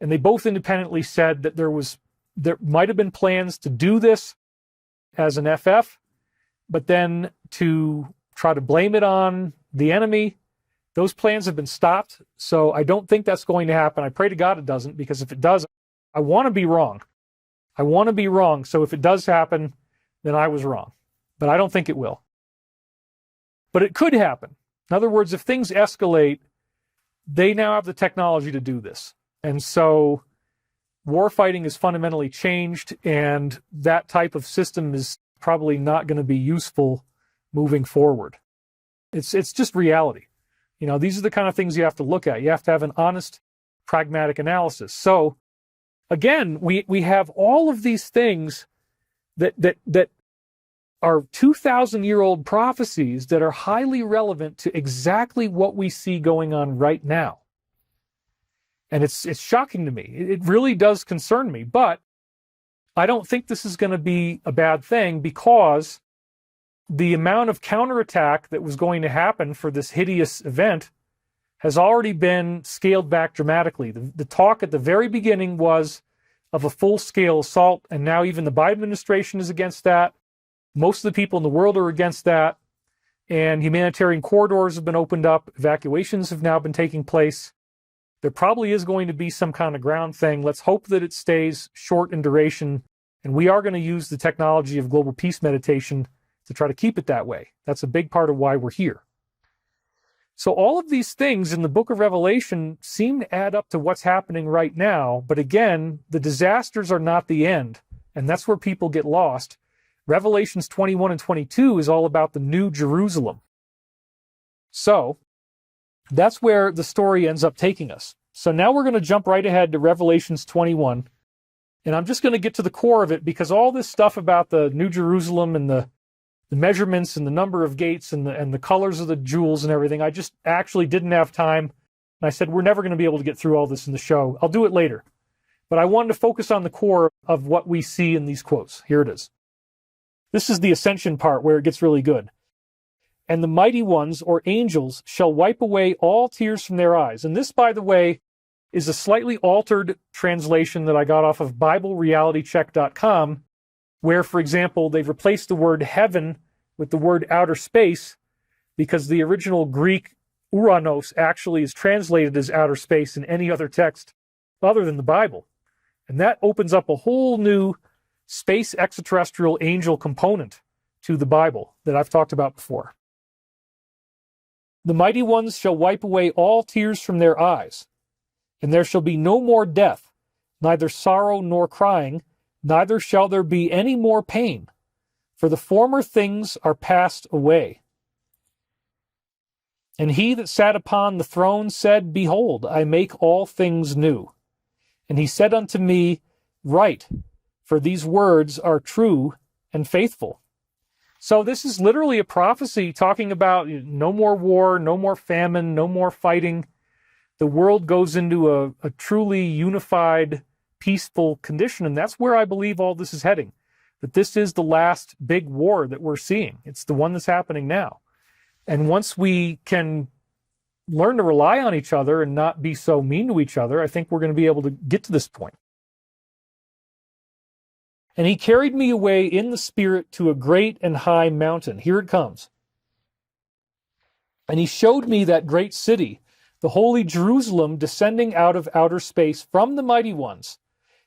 and they both independently said that there might have been plans to do this as an FF, but then to try to blame it on the enemy. Those plans have been stopped, so I don't think that's going to happen. I pray to God it doesn't, because if it does, I want to be wrong. I want to be wrong, so if it does happen, then I was wrong. But I don't think it will. But it could happen. In other words, if things escalate, they now have the technology to do this. And so warfighting is fundamentally changed, and that type of system is probably not going to be useful moving forward. It's just reality. You know, these are the kind of things you have to look at. You have to have an honest, pragmatic analysis. So again, we have all of these things that are 2,000-year-old prophecies that are highly relevant to exactly what we see going on right now. And it's shocking to me. It really does concern me. But I don't think this is going to be a bad thing, because the amount of counterattack that was going to happen for this hideous event has already been scaled back dramatically. The talk at the very beginning was of a full-scale assault, and now even the Biden administration is against that. Most of the people in the world are against that, and humanitarian corridors have been opened up. Evacuations have now been taking place. There probably is going to be some kind of ground thing. Let's hope that it stays short in duration, and we are going to use the technology of global peace meditation to try to keep it that way. That's a big part of why we're here. So all of these things in the book of Revelation seem to add up to what's happening right now. But again, the disasters are not the end. And that's where people get lost. Revelations 21 and 22 is all about the New Jerusalem. So that's where the story ends up taking us. So now we're going to jump right ahead to Revelations 21. And I'm just going to get to the core of it, because all this stuff about the New Jerusalem and the measurements and the number of gates and the colors of the jewels and everything, I just actually didn't have time. And I said, we're never going to be able to get through all this in the show. I'll do it later. But I wanted to focus on the core of what we see in these quotes. Here it is. This is the Ascension part where it gets really good. And the mighty ones, or angels, shall wipe away all tears from their eyes. And this, by the way, is a slightly altered translation that I got off of BibleRealityCheck.com, where, for example, they've replaced the word heaven with the word outer space, because the original Greek uranos actually is translated as outer space in any other text other than the Bible. And that opens up a whole new space extraterrestrial angel component to the Bible that I've talked about before. The mighty ones shall wipe away all tears from their eyes, and there shall be no more death, neither sorrow nor crying, neither shall there be any more pain, for the former things are passed away. And he that sat upon the throne said, Behold, I make all things new. And he said unto me, Write, for these words are true and faithful. So this is literally a prophecy talking about no more war, no more famine, no more fighting. The world goes into a truly unified, peaceful condition, and that's where I believe all this is heading. That this is the last big war that we're seeing. It's the one that's happening now. And once we can learn to rely on each other and not be so mean to each other, I think we're going to be able to get to this point. And he carried me away in the spirit to a great and high mountain. Here it comes. And he showed me that great city, the holy Jerusalem, descending out of outer space from the mighty ones,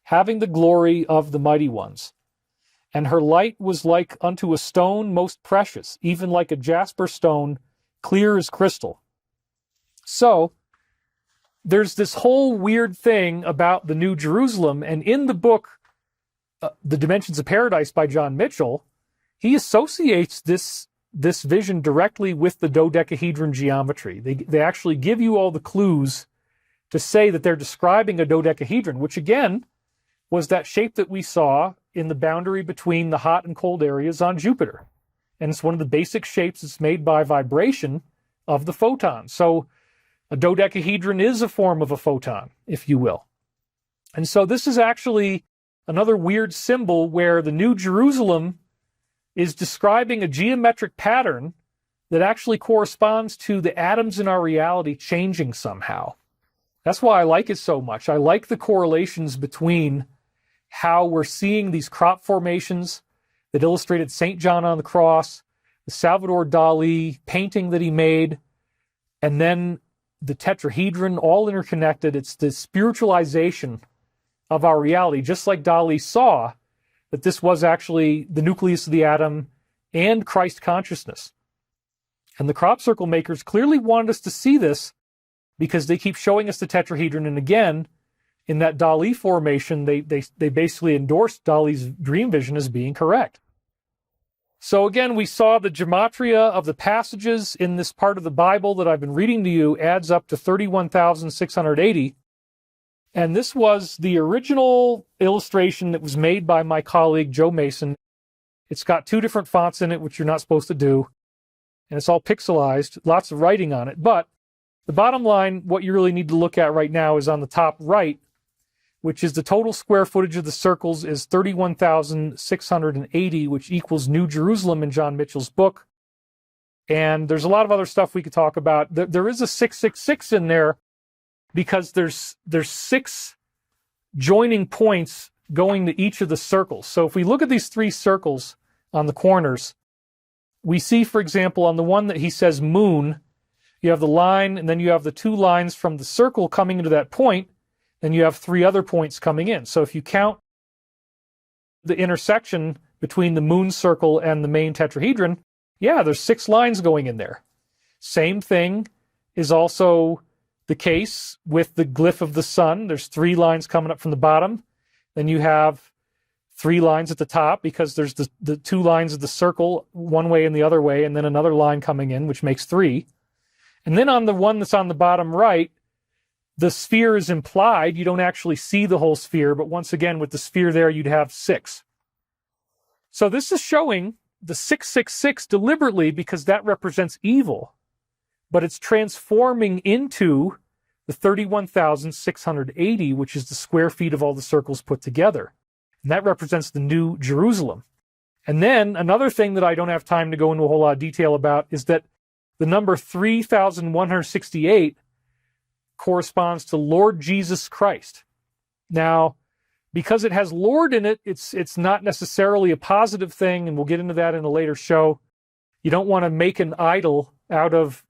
having the glory of the mighty ones. And her light was like unto a stone most precious, even like a jasper stone, clear as crystal. So, there's this whole weird thing about the New Jerusalem, and in the book, The Dimensions of Paradise by John Mitchell, he associates this vision directly with the dodecahedron geometry. They actually give you all the clues to say that they're describing a dodecahedron, which again was that shape that we saw in the boundary between the hot and cold areas on Jupiter. And it's one of the basic shapes that's made by vibration of the photon. So a dodecahedron is a form of a photon, if you will. And so this is actually another weird symbol where the New Jerusalem is describing a geometric pattern that actually corresponds to the atoms in our reality changing somehow. That's why I like it so much. I like the correlations between how we're seeing these crop formations that illustrated St. John on the cross, the Salvador Dali painting that he made, and then the tetrahedron, all interconnected. It's the spiritualization of our reality, just like Dali saw that this was actually the nucleus of the atom and Christ consciousness. And the crop circle makers clearly wanted us to see this because they keep showing us the tetrahedron. And again, in that Dali formation, they basically endorsed Dali's dream vision as being correct. So again, we saw the gematria of the passages in this part of the Bible that I've been reading to you adds up to 31,680. And this was the original illustration that was made by my colleague, Joe Mason. It's got two different fonts in it, which you're not supposed to do. And it's all pixelized, lots of writing on it. But the bottom line, what you really need to look at right now is on the top right, which is the total square footage of the circles, is 31,680, which equals New Jerusalem in John Mitchell's book. And there's a lot of other stuff we could talk about. There is a 666 in there because there's 6 joining points going to each of the circles. So if we look at these 3 circles on the corners, we see, for example, on the one that he says moon, you have the line, and then you have the 2 lines from the circle coming into that point, then you have 3 other points coming in. So if you count the intersection between the moon circle and the main tetrahedron, yeah, there's 6 lines going in there. Same thing is also the case with the glyph of the sun. There's 3 lines coming up from the bottom. Then you have 3 lines at the top because there's the 2 lines of the circle, one way and the other way, and then another line coming in, which makes 3. And then on the one that's on the bottom right, the sphere is implied. You don't actually see the whole sphere, but once again, with the sphere there, you'd have 6. So this is showing the 666 deliberately because that represents evil, but it's transforming into the 31,680, which is the square feet of all the circles put together. And that represents the New Jerusalem. And then another thing that I don't have time to go into a whole lot of detail about is that the number 3,168 corresponds to Lord Jesus Christ. Now, because it has Lord in it, it's not necessarily a positive thing, and we'll get into that in a later show. You don't want to make an idol out of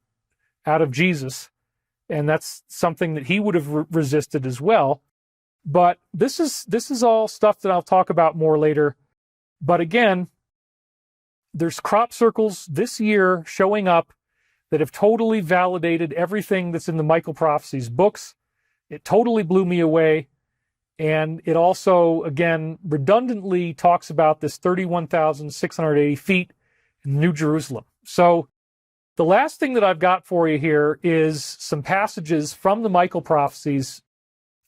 Jesus, and that's something that he would have resisted as well. But this is all stuff that I'll talk about more later. But again, there's crop circles this year showing up that have totally validated everything that's in the Michael Prophecies books. It totally blew me away. And it also, again, redundantly talks about this 31,680 feet in New Jerusalem. So the last thing that I've got for you here is some passages from the Michael Prophecies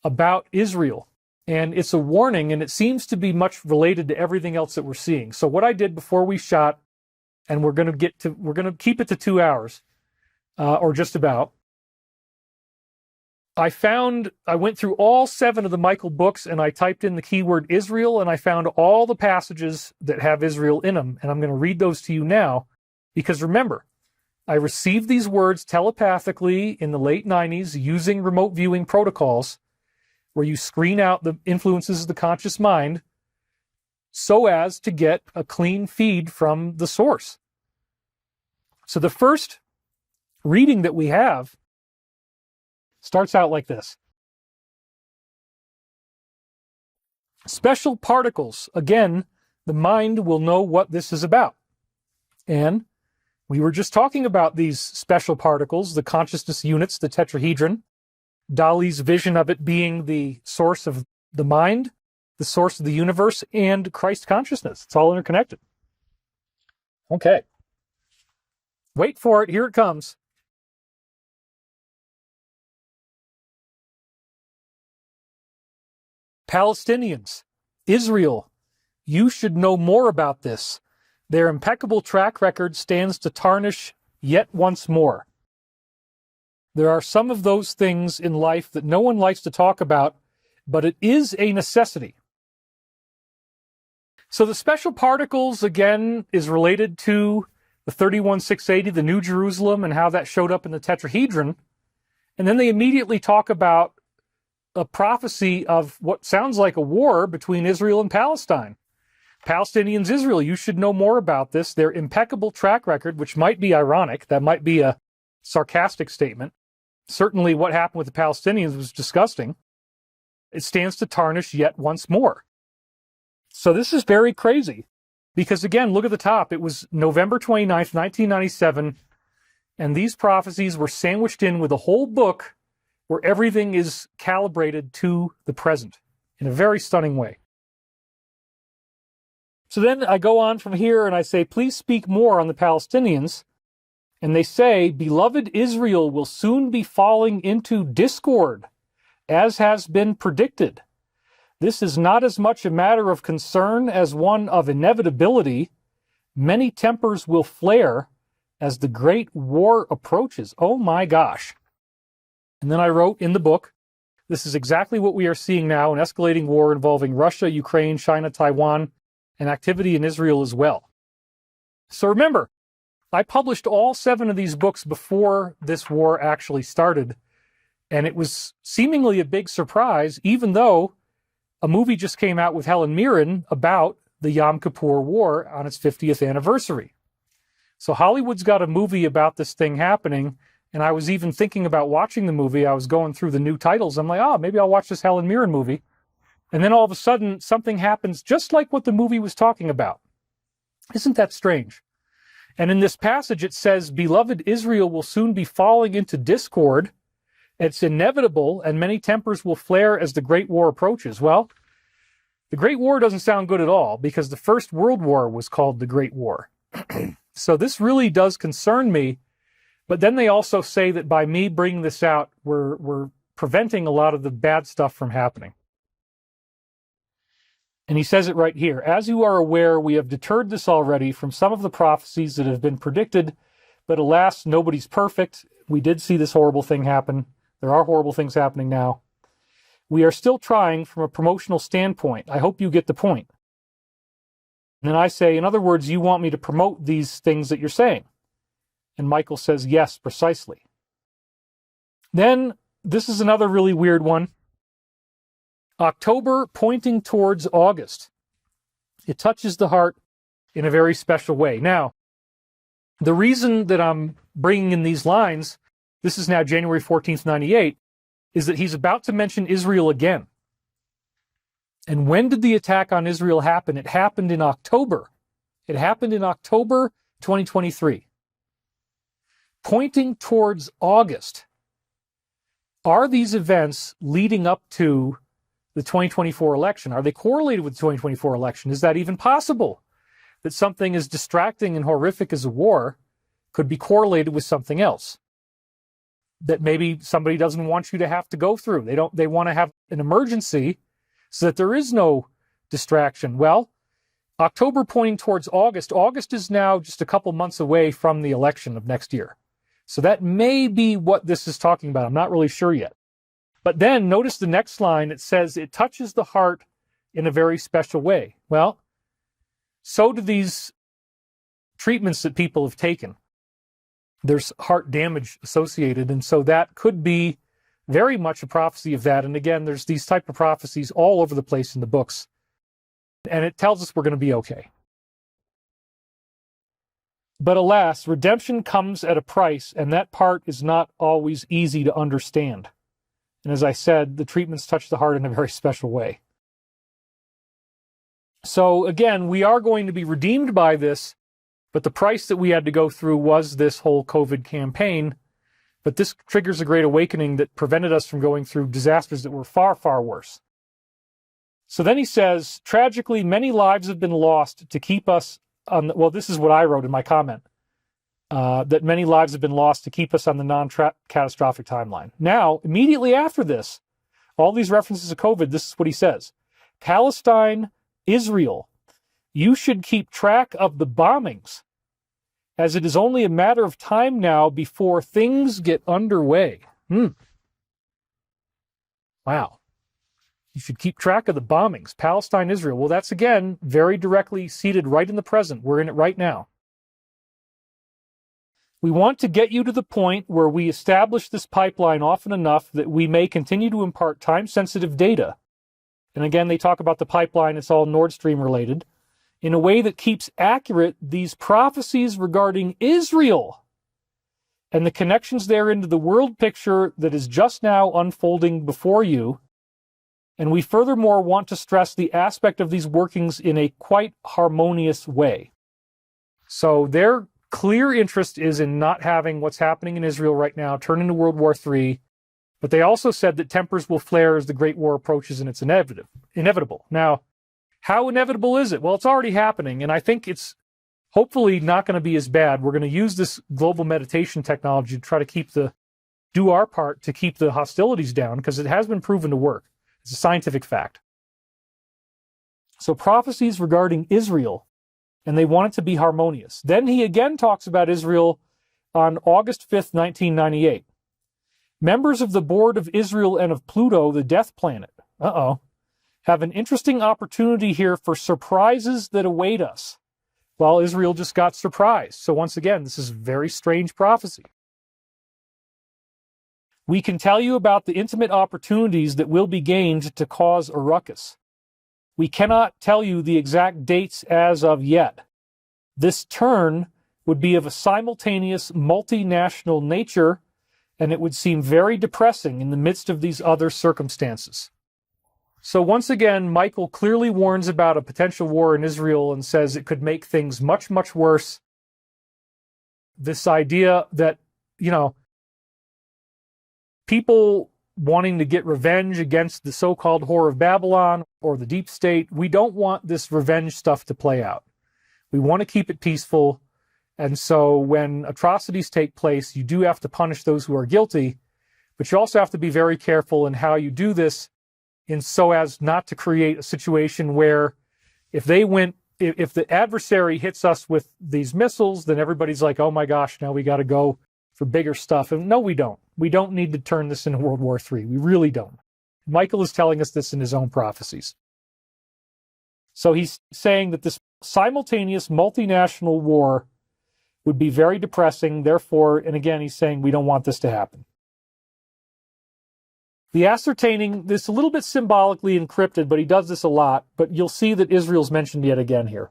about Israel. And it's a warning, and it seems to be much related to everything else that we're seeing. So what I did before we shot, and we're going to keep it to 2 hours, or just about. I went through all 7 of the Michael books, and I typed in the keyword Israel, and I found all the passages that have Israel in them. And I'm going to read those to you now, because remember, I received these words telepathically in the late 90s using remote viewing protocols, where you screen out the influences of the conscious mind so as to get a clean feed from the source. So the first reading that we have starts out like this. Special particles. Again, the mind will know what this is about. And we were just talking about these special particles, the consciousness units, the tetrahedron, Dali's vision of it being the source of the mind, the source of the universe, and Christ consciousness. It's all interconnected. Okay. Wait for it. Here it comes. Palestinians, Israel, you should know more about this. Their impeccable track record stands to tarnish yet once more. There are some of those things in life that no one likes to talk about, but it is a necessity. So the special particles, again, is related to the 31,680, the New Jerusalem, and how that showed up in the tetrahedron. And then they immediately talk about a prophecy of what sounds like a war between Israel and Palestine. Palestinians, Israel, you should know more about this. Their impeccable track record, which might be ironic, that might be a sarcastic statement. Certainly what happened with the Palestinians was disgusting. It stands to tarnish yet once more. So this is very crazy. Because again, look at the top. It was November 29th, 1997, and these prophecies were sandwiched in with a whole book where everything is calibrated to the present in a very stunning way. So then I go on from here and I say, please speak more on the Palestinians. And they say, beloved Israel will soon be falling into discord, as has been predicted. This is not as much a matter of concern as one of inevitability. Many tempers will flare as the great war approaches. Oh my gosh. And then I wrote in the book, This is exactly what we are seeing now, an escalating war involving Russia, Ukraine, China, Taiwan, and activity in Israel as well. So remember, I published all 7 of these books before this war actually started, and it was seemingly a big surprise, even though a movie just came out with Helen Mirren about the Yom Kippur War on its 50th anniversary. So Hollywood's got a movie about this thing happening, and I was even thinking about watching the movie. I was going through the new titles. I'm like, maybe I'll watch this Helen Mirren movie. And then all of a sudden, something happens just like what the movie was talking about. Isn't that strange? And in this passage, it says, "Beloved Israel will soon be falling into discord. It's inevitable, and many tempers will flare as the Great War approaches." Well, the Great War doesn't sound good at all, because the First World War was called the Great War. So this really does concern me. But then they also say that by me bringing this out, we're preventing a lot of the bad stuff from happening. And he says it right here. "As you are aware, we have deterred this already from some of the prophecies that have been predicted, but alas, nobody's perfect. We did see this horrible thing happen. There are horrible things happening now. We are still trying from a promotional standpoint. I hope you get the point." And then I say, in other words, you want me to promote these things that you're saying? And Michael says, yes, precisely. Then, this is another really weird one. October pointing towards August. It touches the heart in a very special way. Now, the reason that I'm bringing in these lines, this is now January 14th, 98, is that he's about to mention Israel again. And when did the attack on Israel happen? It happened in October. It happened in October 2023. Pointing towards August. Are these events leading up to the 2024 election? Are they correlated with the 2024 election? Is that even possible? That something as distracting and horrific as a war could be correlated with something else that maybe somebody doesn't want you to have to go through. They want to have an emergency so that there is no distraction. Well, October pointing towards August. August is now just a couple months away from the election of next year. So that may be what this is talking about. I'm not really sure yet. But then notice the next line. It says it touches the heart in a very special way. Well, so do these treatments that people have taken. There's heart damage associated, and so that could be very much a prophecy of that. And again, there's these type of prophecies all over the place in the books, and it tells us we're going to be okay. But alas, redemption comes at a price, and that part is not always easy to understand. And as I said, the treatments touch the heart in a very special way. So again, we are going to be redeemed by this, but the price that we had to go through was this whole COVID campaign. But this triggers a great awakening that prevented us from going through disasters that were far, far worse. So then he says, tragically, many lives have been lost to keep us on, well, this is what I wrote in my comment, that many lives have been lost to keep us on the non-catastrophic timeline. Now, immediately after this, all these references to COVID, this is what he says. Palestine, Israel, you should keep track of the bombings, as it is only a matter of time now before things get underway. Wow. You should keep track of the bombings. Palestine, Israel. Well, that's, again, very directly seated right in the present. We're in it right now. We want to get you to the point where we establish this pipeline often enough that we may continue to impart time-sensitive data. And again, they talk about the pipeline. It's all Nord Stream related. In a way that keeps accurate these prophecies regarding Israel and the connections there into the world picture that is just now unfolding before you. And we furthermore want to stress the aspect of these workings in a quite harmonious way. So their clear interest is in not having what's happening in Israel right now turn into World War III. But they also said that tempers will flare as the Great War approaches, and it's inevitable. Now, how inevitable is it? Well, it's already happening, and I think it's hopefully not going to be as bad. We're going to use this global meditation technology to try to do our part to keep the hostilities down, because it has been proven to work. It's a scientific fact. So prophecies regarding Israel, and they want it to be harmonious. Then he again talks about Israel on August 5th, 1998. Members of the board of Israel and of Pluto, the death planet, have an interesting opportunity here for surprises that await us. Well, Israel just got surprised. So once again, this is very strange prophecy. We can tell you about the intimate opportunities that will be gained to cause a ruckus. We cannot tell you the exact dates as of yet. This turn would be of a simultaneous multinational nature, and it would seem very depressing in the midst of these other circumstances. So once again, Michael clearly warns about a potential war in Israel and says it could make things much, much worse. This idea that, people wanting to get revenge against the so-called Whore of Babylon or the deep state, we don't want this revenge stuff to play out. We want to keep it peaceful. And so when atrocities take place, you do have to punish those who are guilty, but you also have to be very careful in how you do this, in so as not to create a situation where if the adversary hits us with these missiles, then everybody's like, oh my gosh, now we got to go for bigger stuff. And no, we don't. We don't need to turn this into World War III. We really don't. Michael is telling us this in his own prophecies. So he's saying that this simultaneous multinational war would be very depressing. Therefore, and again, he's saying we don't want this to happen. The ascertaining, this a little bit symbolically encrypted, but he does this a lot, but you'll see that Israel's mentioned yet again here.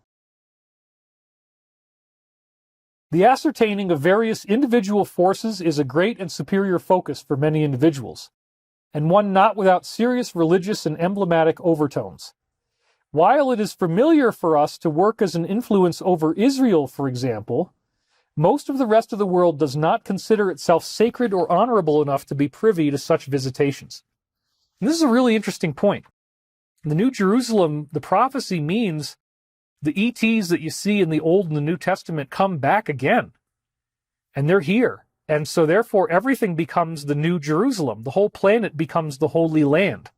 The ascertaining of various individual forces is a great and superior focus for many individuals, and one not without serious religious and emblematic overtones. While it is familiar for us to work as an influence over Israel, for example, most of the rest of the world does not consider itself sacred or honorable enough to be privy to such visitations. And this is a really interesting point. The New Jerusalem, the prophecy means the ETs that you see in the Old and the New Testament come back again. And they're here. And so therefore everything becomes the New Jerusalem. The whole planet becomes the Holy Land.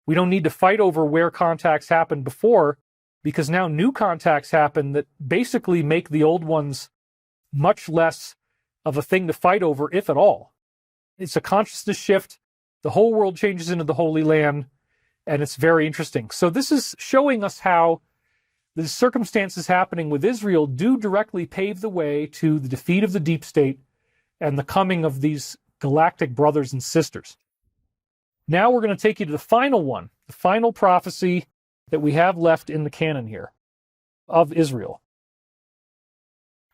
We don't need to fight over where contacts happened before, because now new contacts happen that basically make the old ones much less of a thing to fight over, if at all. It's a consciousness shift. The whole world changes into the Holy Land, and it's very interesting. So this is showing us how the circumstances happening with Israel do directly pave the way to the defeat of the deep state and the coming of these galactic brothers and sisters. Now we're going to take you to the final one, the final prophecy that we have left in the canon here of Israel.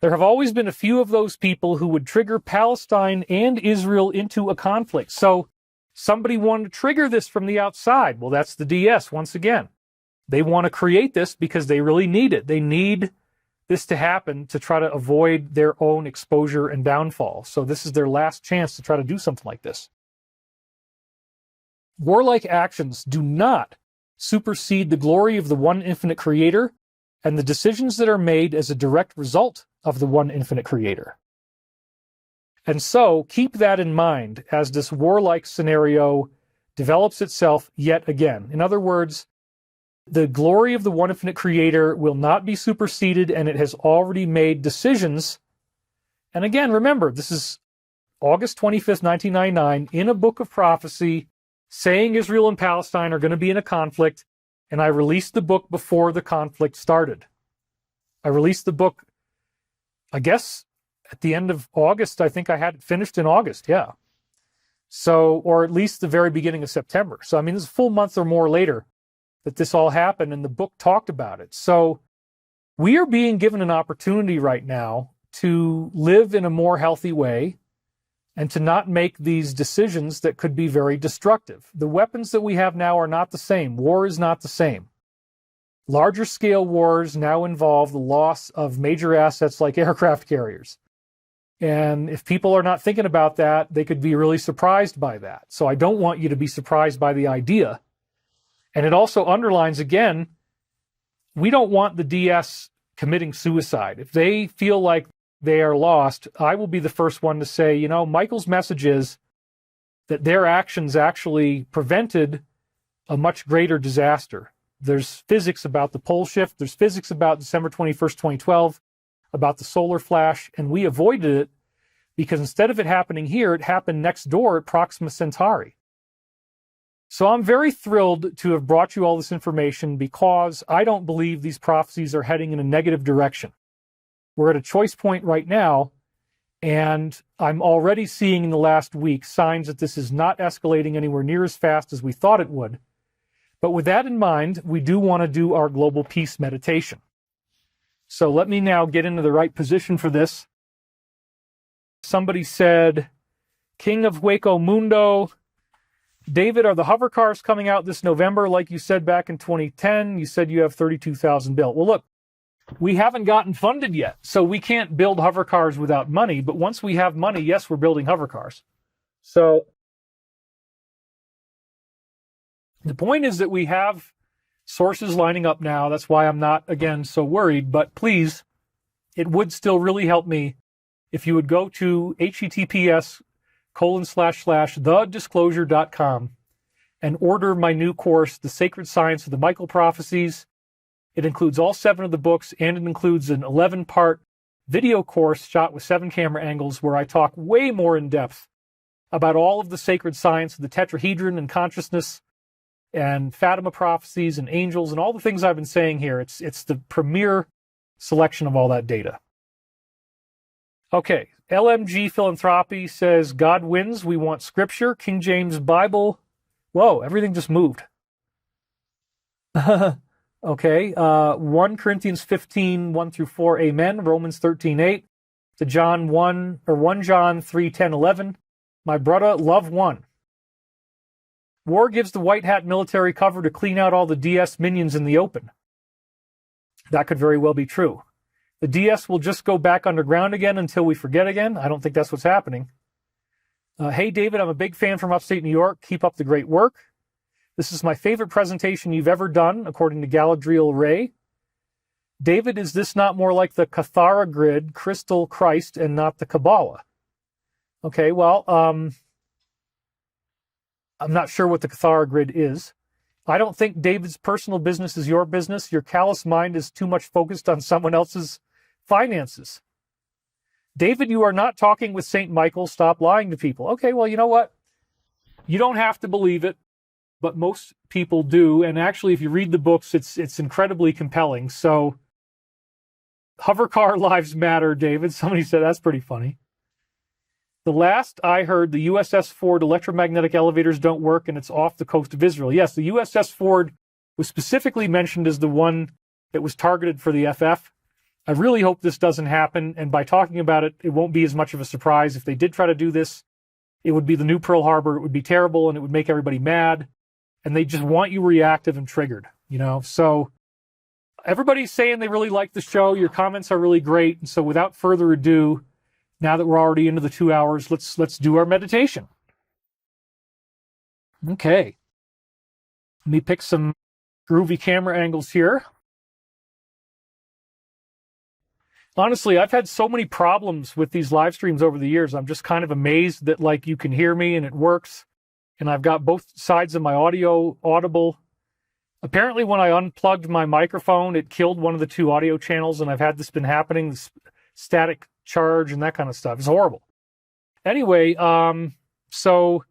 There have always been a few of those people who would trigger Palestine and Israel into a conflict. So somebody wanted to trigger this from the outside. Well, that's the DS once again. They want to create this because they really need it. They need this to happen to try to avoid their own exposure and downfall. So this is their last chance to try to do something like this. Warlike actions do not supersede the glory of the one infinite creator and the decisions that are made as a direct result of the one infinite creator. And so keep that in mind as this warlike scenario develops itself yet again. In other words, the glory of the one infinite creator will not be superseded, and it has already made decisions. And again, remember, this is August 25th, 1999, in a book of prophecy, saying Israel and Palestine are going to be in a conflict, and I released the book before the conflict started. I released the book, I guess, at the end of August. I think I had it finished in August, yeah. So, or at least the very beginning of September. So, I mean, this is a full month or more later that this all happened, and the book talked about it. So, we are being given an opportunity right now to live in a more healthy way and to not make these decisions that could be very destructive. The weapons that we have now are not the same. War is not the same. Larger scale wars now involve the loss of major assets like aircraft carriers. And if people are not thinking about that, they could be really surprised by that. So I don't want you to be surprised by the idea. And it also underlines, again, we don't want the DS committing suicide. If they feel like they are lost, I will be the first one to say, you know, Michael's message is that their actions actually prevented a much greater disaster. There's physics about the pole shift. There's physics about December 21st, 2012, about the solar flash, and we avoided it because instead of it happening here, it happened next door at Proxima Centauri. So I'm very thrilled to have brought you all this information because I don't believe these prophecies are heading in a negative direction. We're at a choice point right now, and I'm already seeing in the last week signs that this is not escalating anywhere near as fast as we thought it would. But with that in mind, we do want to do our global peace meditation. So let me now get into the right position for this. Somebody said, King of Hueco Mundo, David, are the hover cars coming out this November like you said back in 2010? You said you have 32,000 built. Well, look, we haven't gotten funded yet, so we can't build hover cars without money. But once we have money, yes, we're building hover cars. So the point is that we have sources lining up now. That's why I'm not, again, so worried. But please, it would still really help me if you would go to https://thedisclosure.com and order my new course, The Sacred Science of the Michael Prophecies. It includes all 7 of the books, and it includes an 11-part video course shot with 7 camera angles where I talk way more in depth about all of the sacred science of the tetrahedron and consciousness and Fatima prophecies and angels and all the things I've been saying here. It's the premier selection of all that data. Okay, LMG Philanthropy says, God wins, we want scripture, King James Bible. Whoa, everything just moved. Okay, 1 Corinthians 15, 1 through 4, amen. Romans 13, 8. To John 1 John 3, 10, 11. My brother, love one. War gives the white hat military cover to clean out all the DS minions in the open. That could very well be true. The DS will just go back underground again until we forget again. I don't think that's what's happening. Hey, David, I'm a big fan from upstate New York. Keep up the great work. This is my favorite presentation you've ever done, according to Galadriel Ray. David, is this not more like the Cathara grid, crystal Christ, and not the Kabbalah? Okay, well, I'm not sure what the Cathara grid is. I don't think David's personal business is your business. Your callous mind is too much focused on someone else's finances. David, you are not talking with St. Michael. Stop lying to people. Okay, well, you know what? You don't have to believe it, but most people do. And actually, if you read the books, it's incredibly compelling. So, hovercar lives matter, David. Somebody said that's pretty funny. The last I heard, the USS Ford electromagnetic elevators don't work, and it's off the coast of Israel. Yes, the USS Ford was specifically mentioned as the one that was targeted for the FF. I really hope this doesn't happen, and by talking about it, it won't be as much of a surprise. If they did try to do this, it would be the new Pearl Harbor. It would be terrible, and it would make everybody mad, and they just want you reactive and triggered, you know? So everybody's saying they really like the show. Your comments are really great, and so without further ado, now that we're already into the 2 hours, let's do our meditation. Okay. Let me pick some groovy camera angles here. Honestly, I've had so many problems with these live streams over the years. I'm just kind of amazed that, like, you can hear me and it works. And I've got both sides of my audio audible. Apparently, when I unplugged my microphone, it killed one of the 2 audio channels, and I've had this been happening, this static charge and that kind of stuff. It's horrible. Anyway, so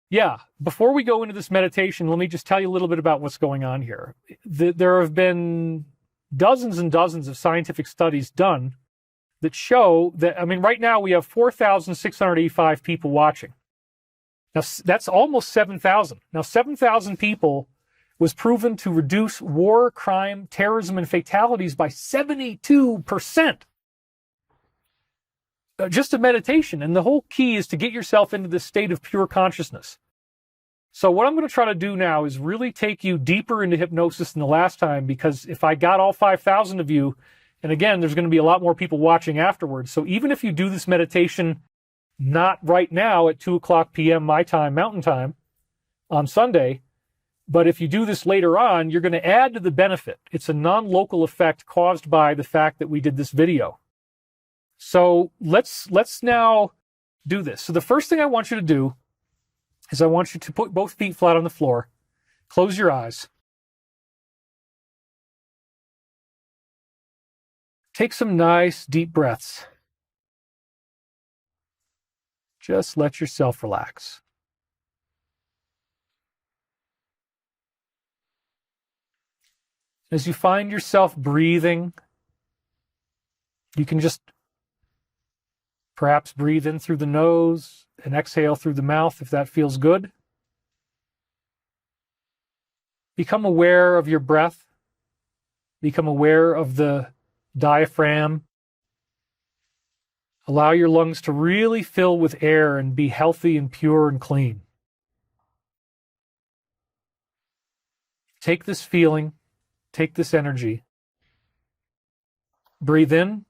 yeah, before we go into this meditation, let me just tell you a little bit about what's going on here. There have been dozens and dozens of scientific studies done that show that, I mean, right now we have 4,685 people watching. Now, that's almost 7,000. Now, 7,000 people was proven to reduce war, crime, terrorism, and fatalities by 72%. Just a meditation. And the whole key is to get yourself into this state of pure consciousness. So what I'm going to try to do now is really take you deeper into hypnosis than the last time, because if I got all 5,000 of you, and again, there's going to be a lot more people watching afterwards. So even if you do this meditation not right now at 2:00 p.m. my time, Mountain Time, on Sunday, but if you do this later on, you're going to add to the benefit. It's a non-local effect caused by the fact that we did this video. So let's now do this. So the first thing I want you to do is I want you to put both feet flat on the floor. Close your eyes. Take some nice deep breaths. Just let yourself relax. As you find yourself breathing, you can just perhaps breathe in through the nose and exhale through the mouth if that feels good. Become aware of your breath. Become aware of the diaphragm. Allow your lungs to really fill with air and be healthy and pure and clean. Take this feeling, take this energy. Breathe in.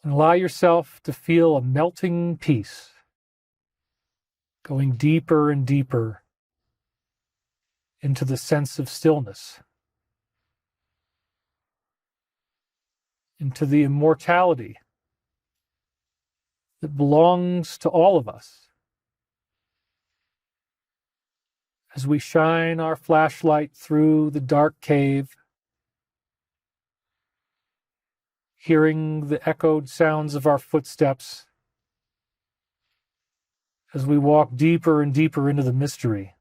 And allow yourself to feel a melting peace, going deeper and deeper into the sense of stillness, into the immortality that belongs to all of us. As we shine our flashlight through the dark cave, hearing the echoed sounds of our footsteps, as we walk deeper and deeper into the mystery,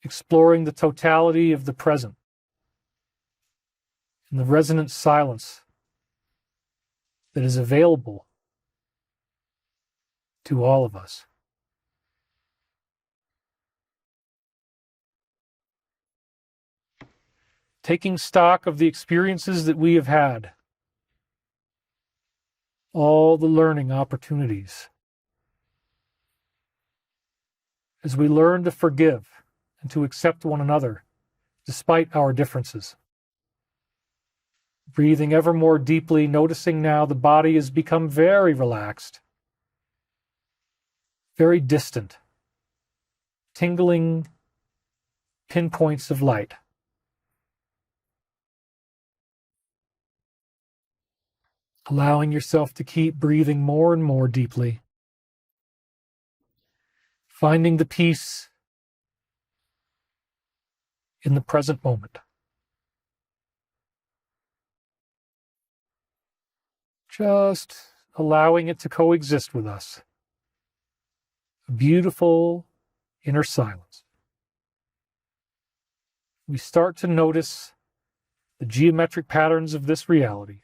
exploring the totality of the present and the resonant silence that is available to all of us. Taking stock of the experiences that we have had, all the learning opportunities, as we learn to forgive and to accept one another despite our differences. Breathing ever more deeply, noticing now the body has become very relaxed, very distant, tingling pinpoints of light. Allowing yourself to keep breathing more and more deeply. Finding the peace in the present moment. Just allowing it to coexist with us. A beautiful inner silence. We start to notice the geometric patterns of this reality.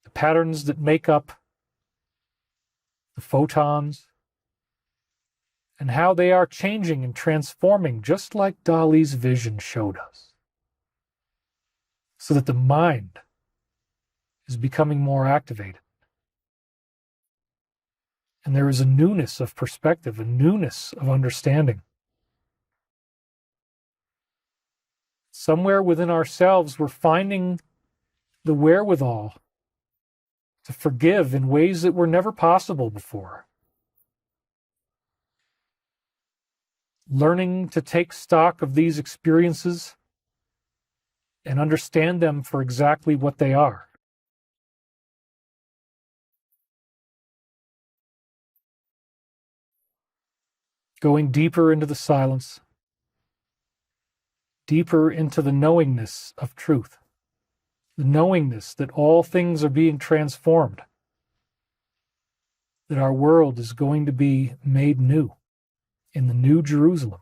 The patterns that make up the photons, and how they are changing and transforming just like Dali's vision showed us. So that the mind is becoming more activated. And there is a newness of perspective, a newness of understanding. Somewhere within ourselves, we're finding the wherewithal to forgive in ways that were never possible before. Learning to take stock of these experiences and understand them for exactly what they are. Going deeper into the silence, deeper into the knowingness of truth. The knowingness that all things are being transformed, that our world is going to be made new in the New Jerusalem.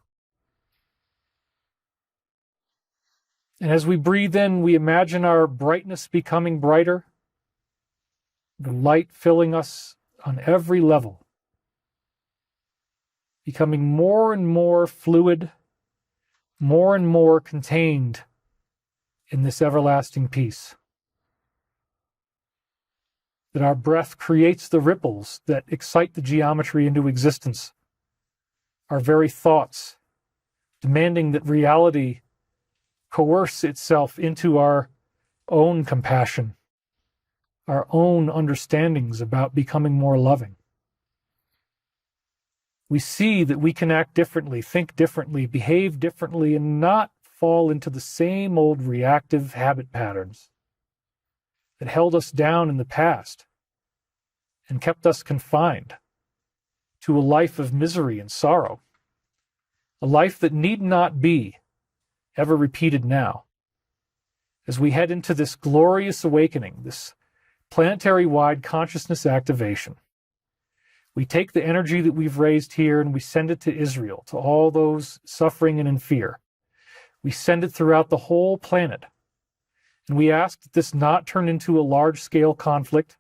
And as we breathe in, we imagine our brightness becoming brighter, the light filling us on every level, becoming more and more fluid, more and more contained in this everlasting peace. That our breath creates the ripples that excite the geometry into existence. Our very thoughts, demanding that reality coerce itself into our own compassion, our own understandings about becoming more loving. We see that we can act differently, think differently, behave differently, and not fall into the same old reactive habit patterns that held us down in the past and kept us confined to a life of misery and sorrow, a life that need not be ever repeated now, as we head into this glorious awakening, this planetary-wide consciousness activation. We take the energy that we've raised here and we send it to Israel, to all those suffering and in fear. We send it throughout the whole planet. And we ask that this not turn into a large-scale conflict,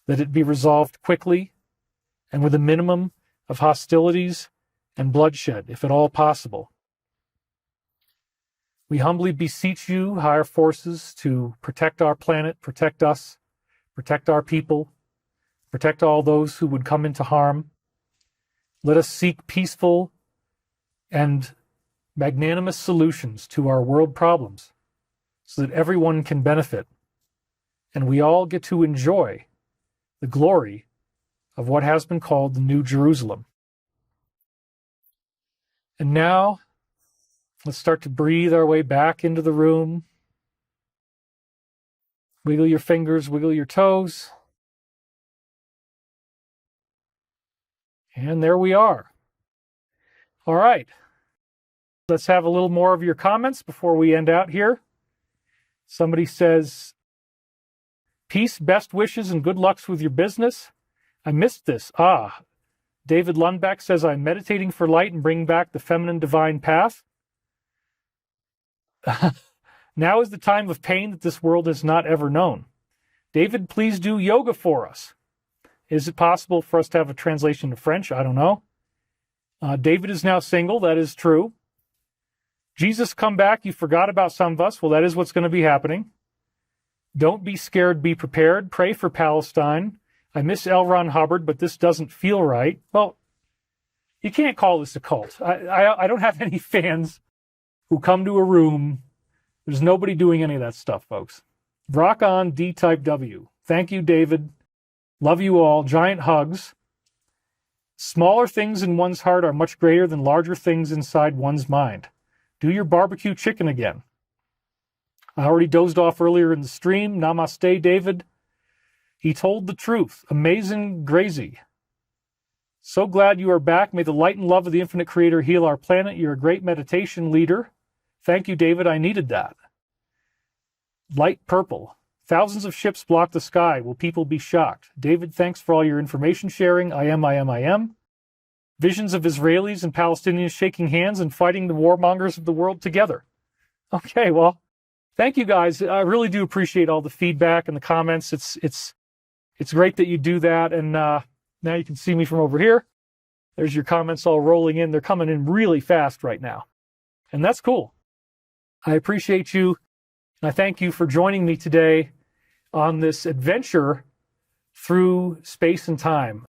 that it be resolved quickly and with a minimum of hostilities and bloodshed, if at all possible. We humbly beseech you, higher forces, to protect our planet, protect us, protect our people, protect all those who would come into harm. Let us seek peaceful and magnanimous solutions to our world problems so that everyone can benefit and we all get to enjoy the glory of what has been called the New Jerusalem. And now, let's start to breathe our way back into the room. Wiggle your fingers, wiggle your toes. And there we are. All right. Let's have a little more of your comments before we end out here. Somebody says, peace, best wishes, and good lucks with your business. I missed this. David Lundbeck says, I'm meditating for light and bringing back the feminine divine path. Now is the time of pain that this world has not ever known. David, please do yoga for us. Is it possible for us to have a translation to French? I don't know. David is now single. That is true. Jesus, come back. You forgot about some of us. Well, that is what's going to be happening. Don't be scared. Be prepared. Pray for Palestine. I miss L. Ron Hubbard, but this doesn't feel right. Well, you can't call this a cult. I don't have any fans who come to a room. There's nobody doing any of that stuff, folks. Rock on, D-Type W. Thank you, David. Love you all. Giant hugs. Smaller things in one's heart are much greater than larger things inside one's mind. Do your barbecue chicken again. I already dozed off earlier in the stream. Namaste, David. He told the truth. Amazing Grazy. So glad you are back. May the light and love of the infinite creator heal our planet. You're a great meditation leader. Thank you, David. I needed that. Light purple. Thousands of ships block the sky. Will people be shocked? David, thanks for all your information sharing. I am. Visions of Israelis and Palestinians shaking hands and fighting the warmongers of the world together. Okay, well, thank you guys. I really do appreciate all the feedback and the comments. It's great that you do that. And now you can see me from over here. There's your comments all rolling in. They're coming in really fast right now. And that's cool. I appreciate you. And I thank you for joining me today on this adventure through space and time.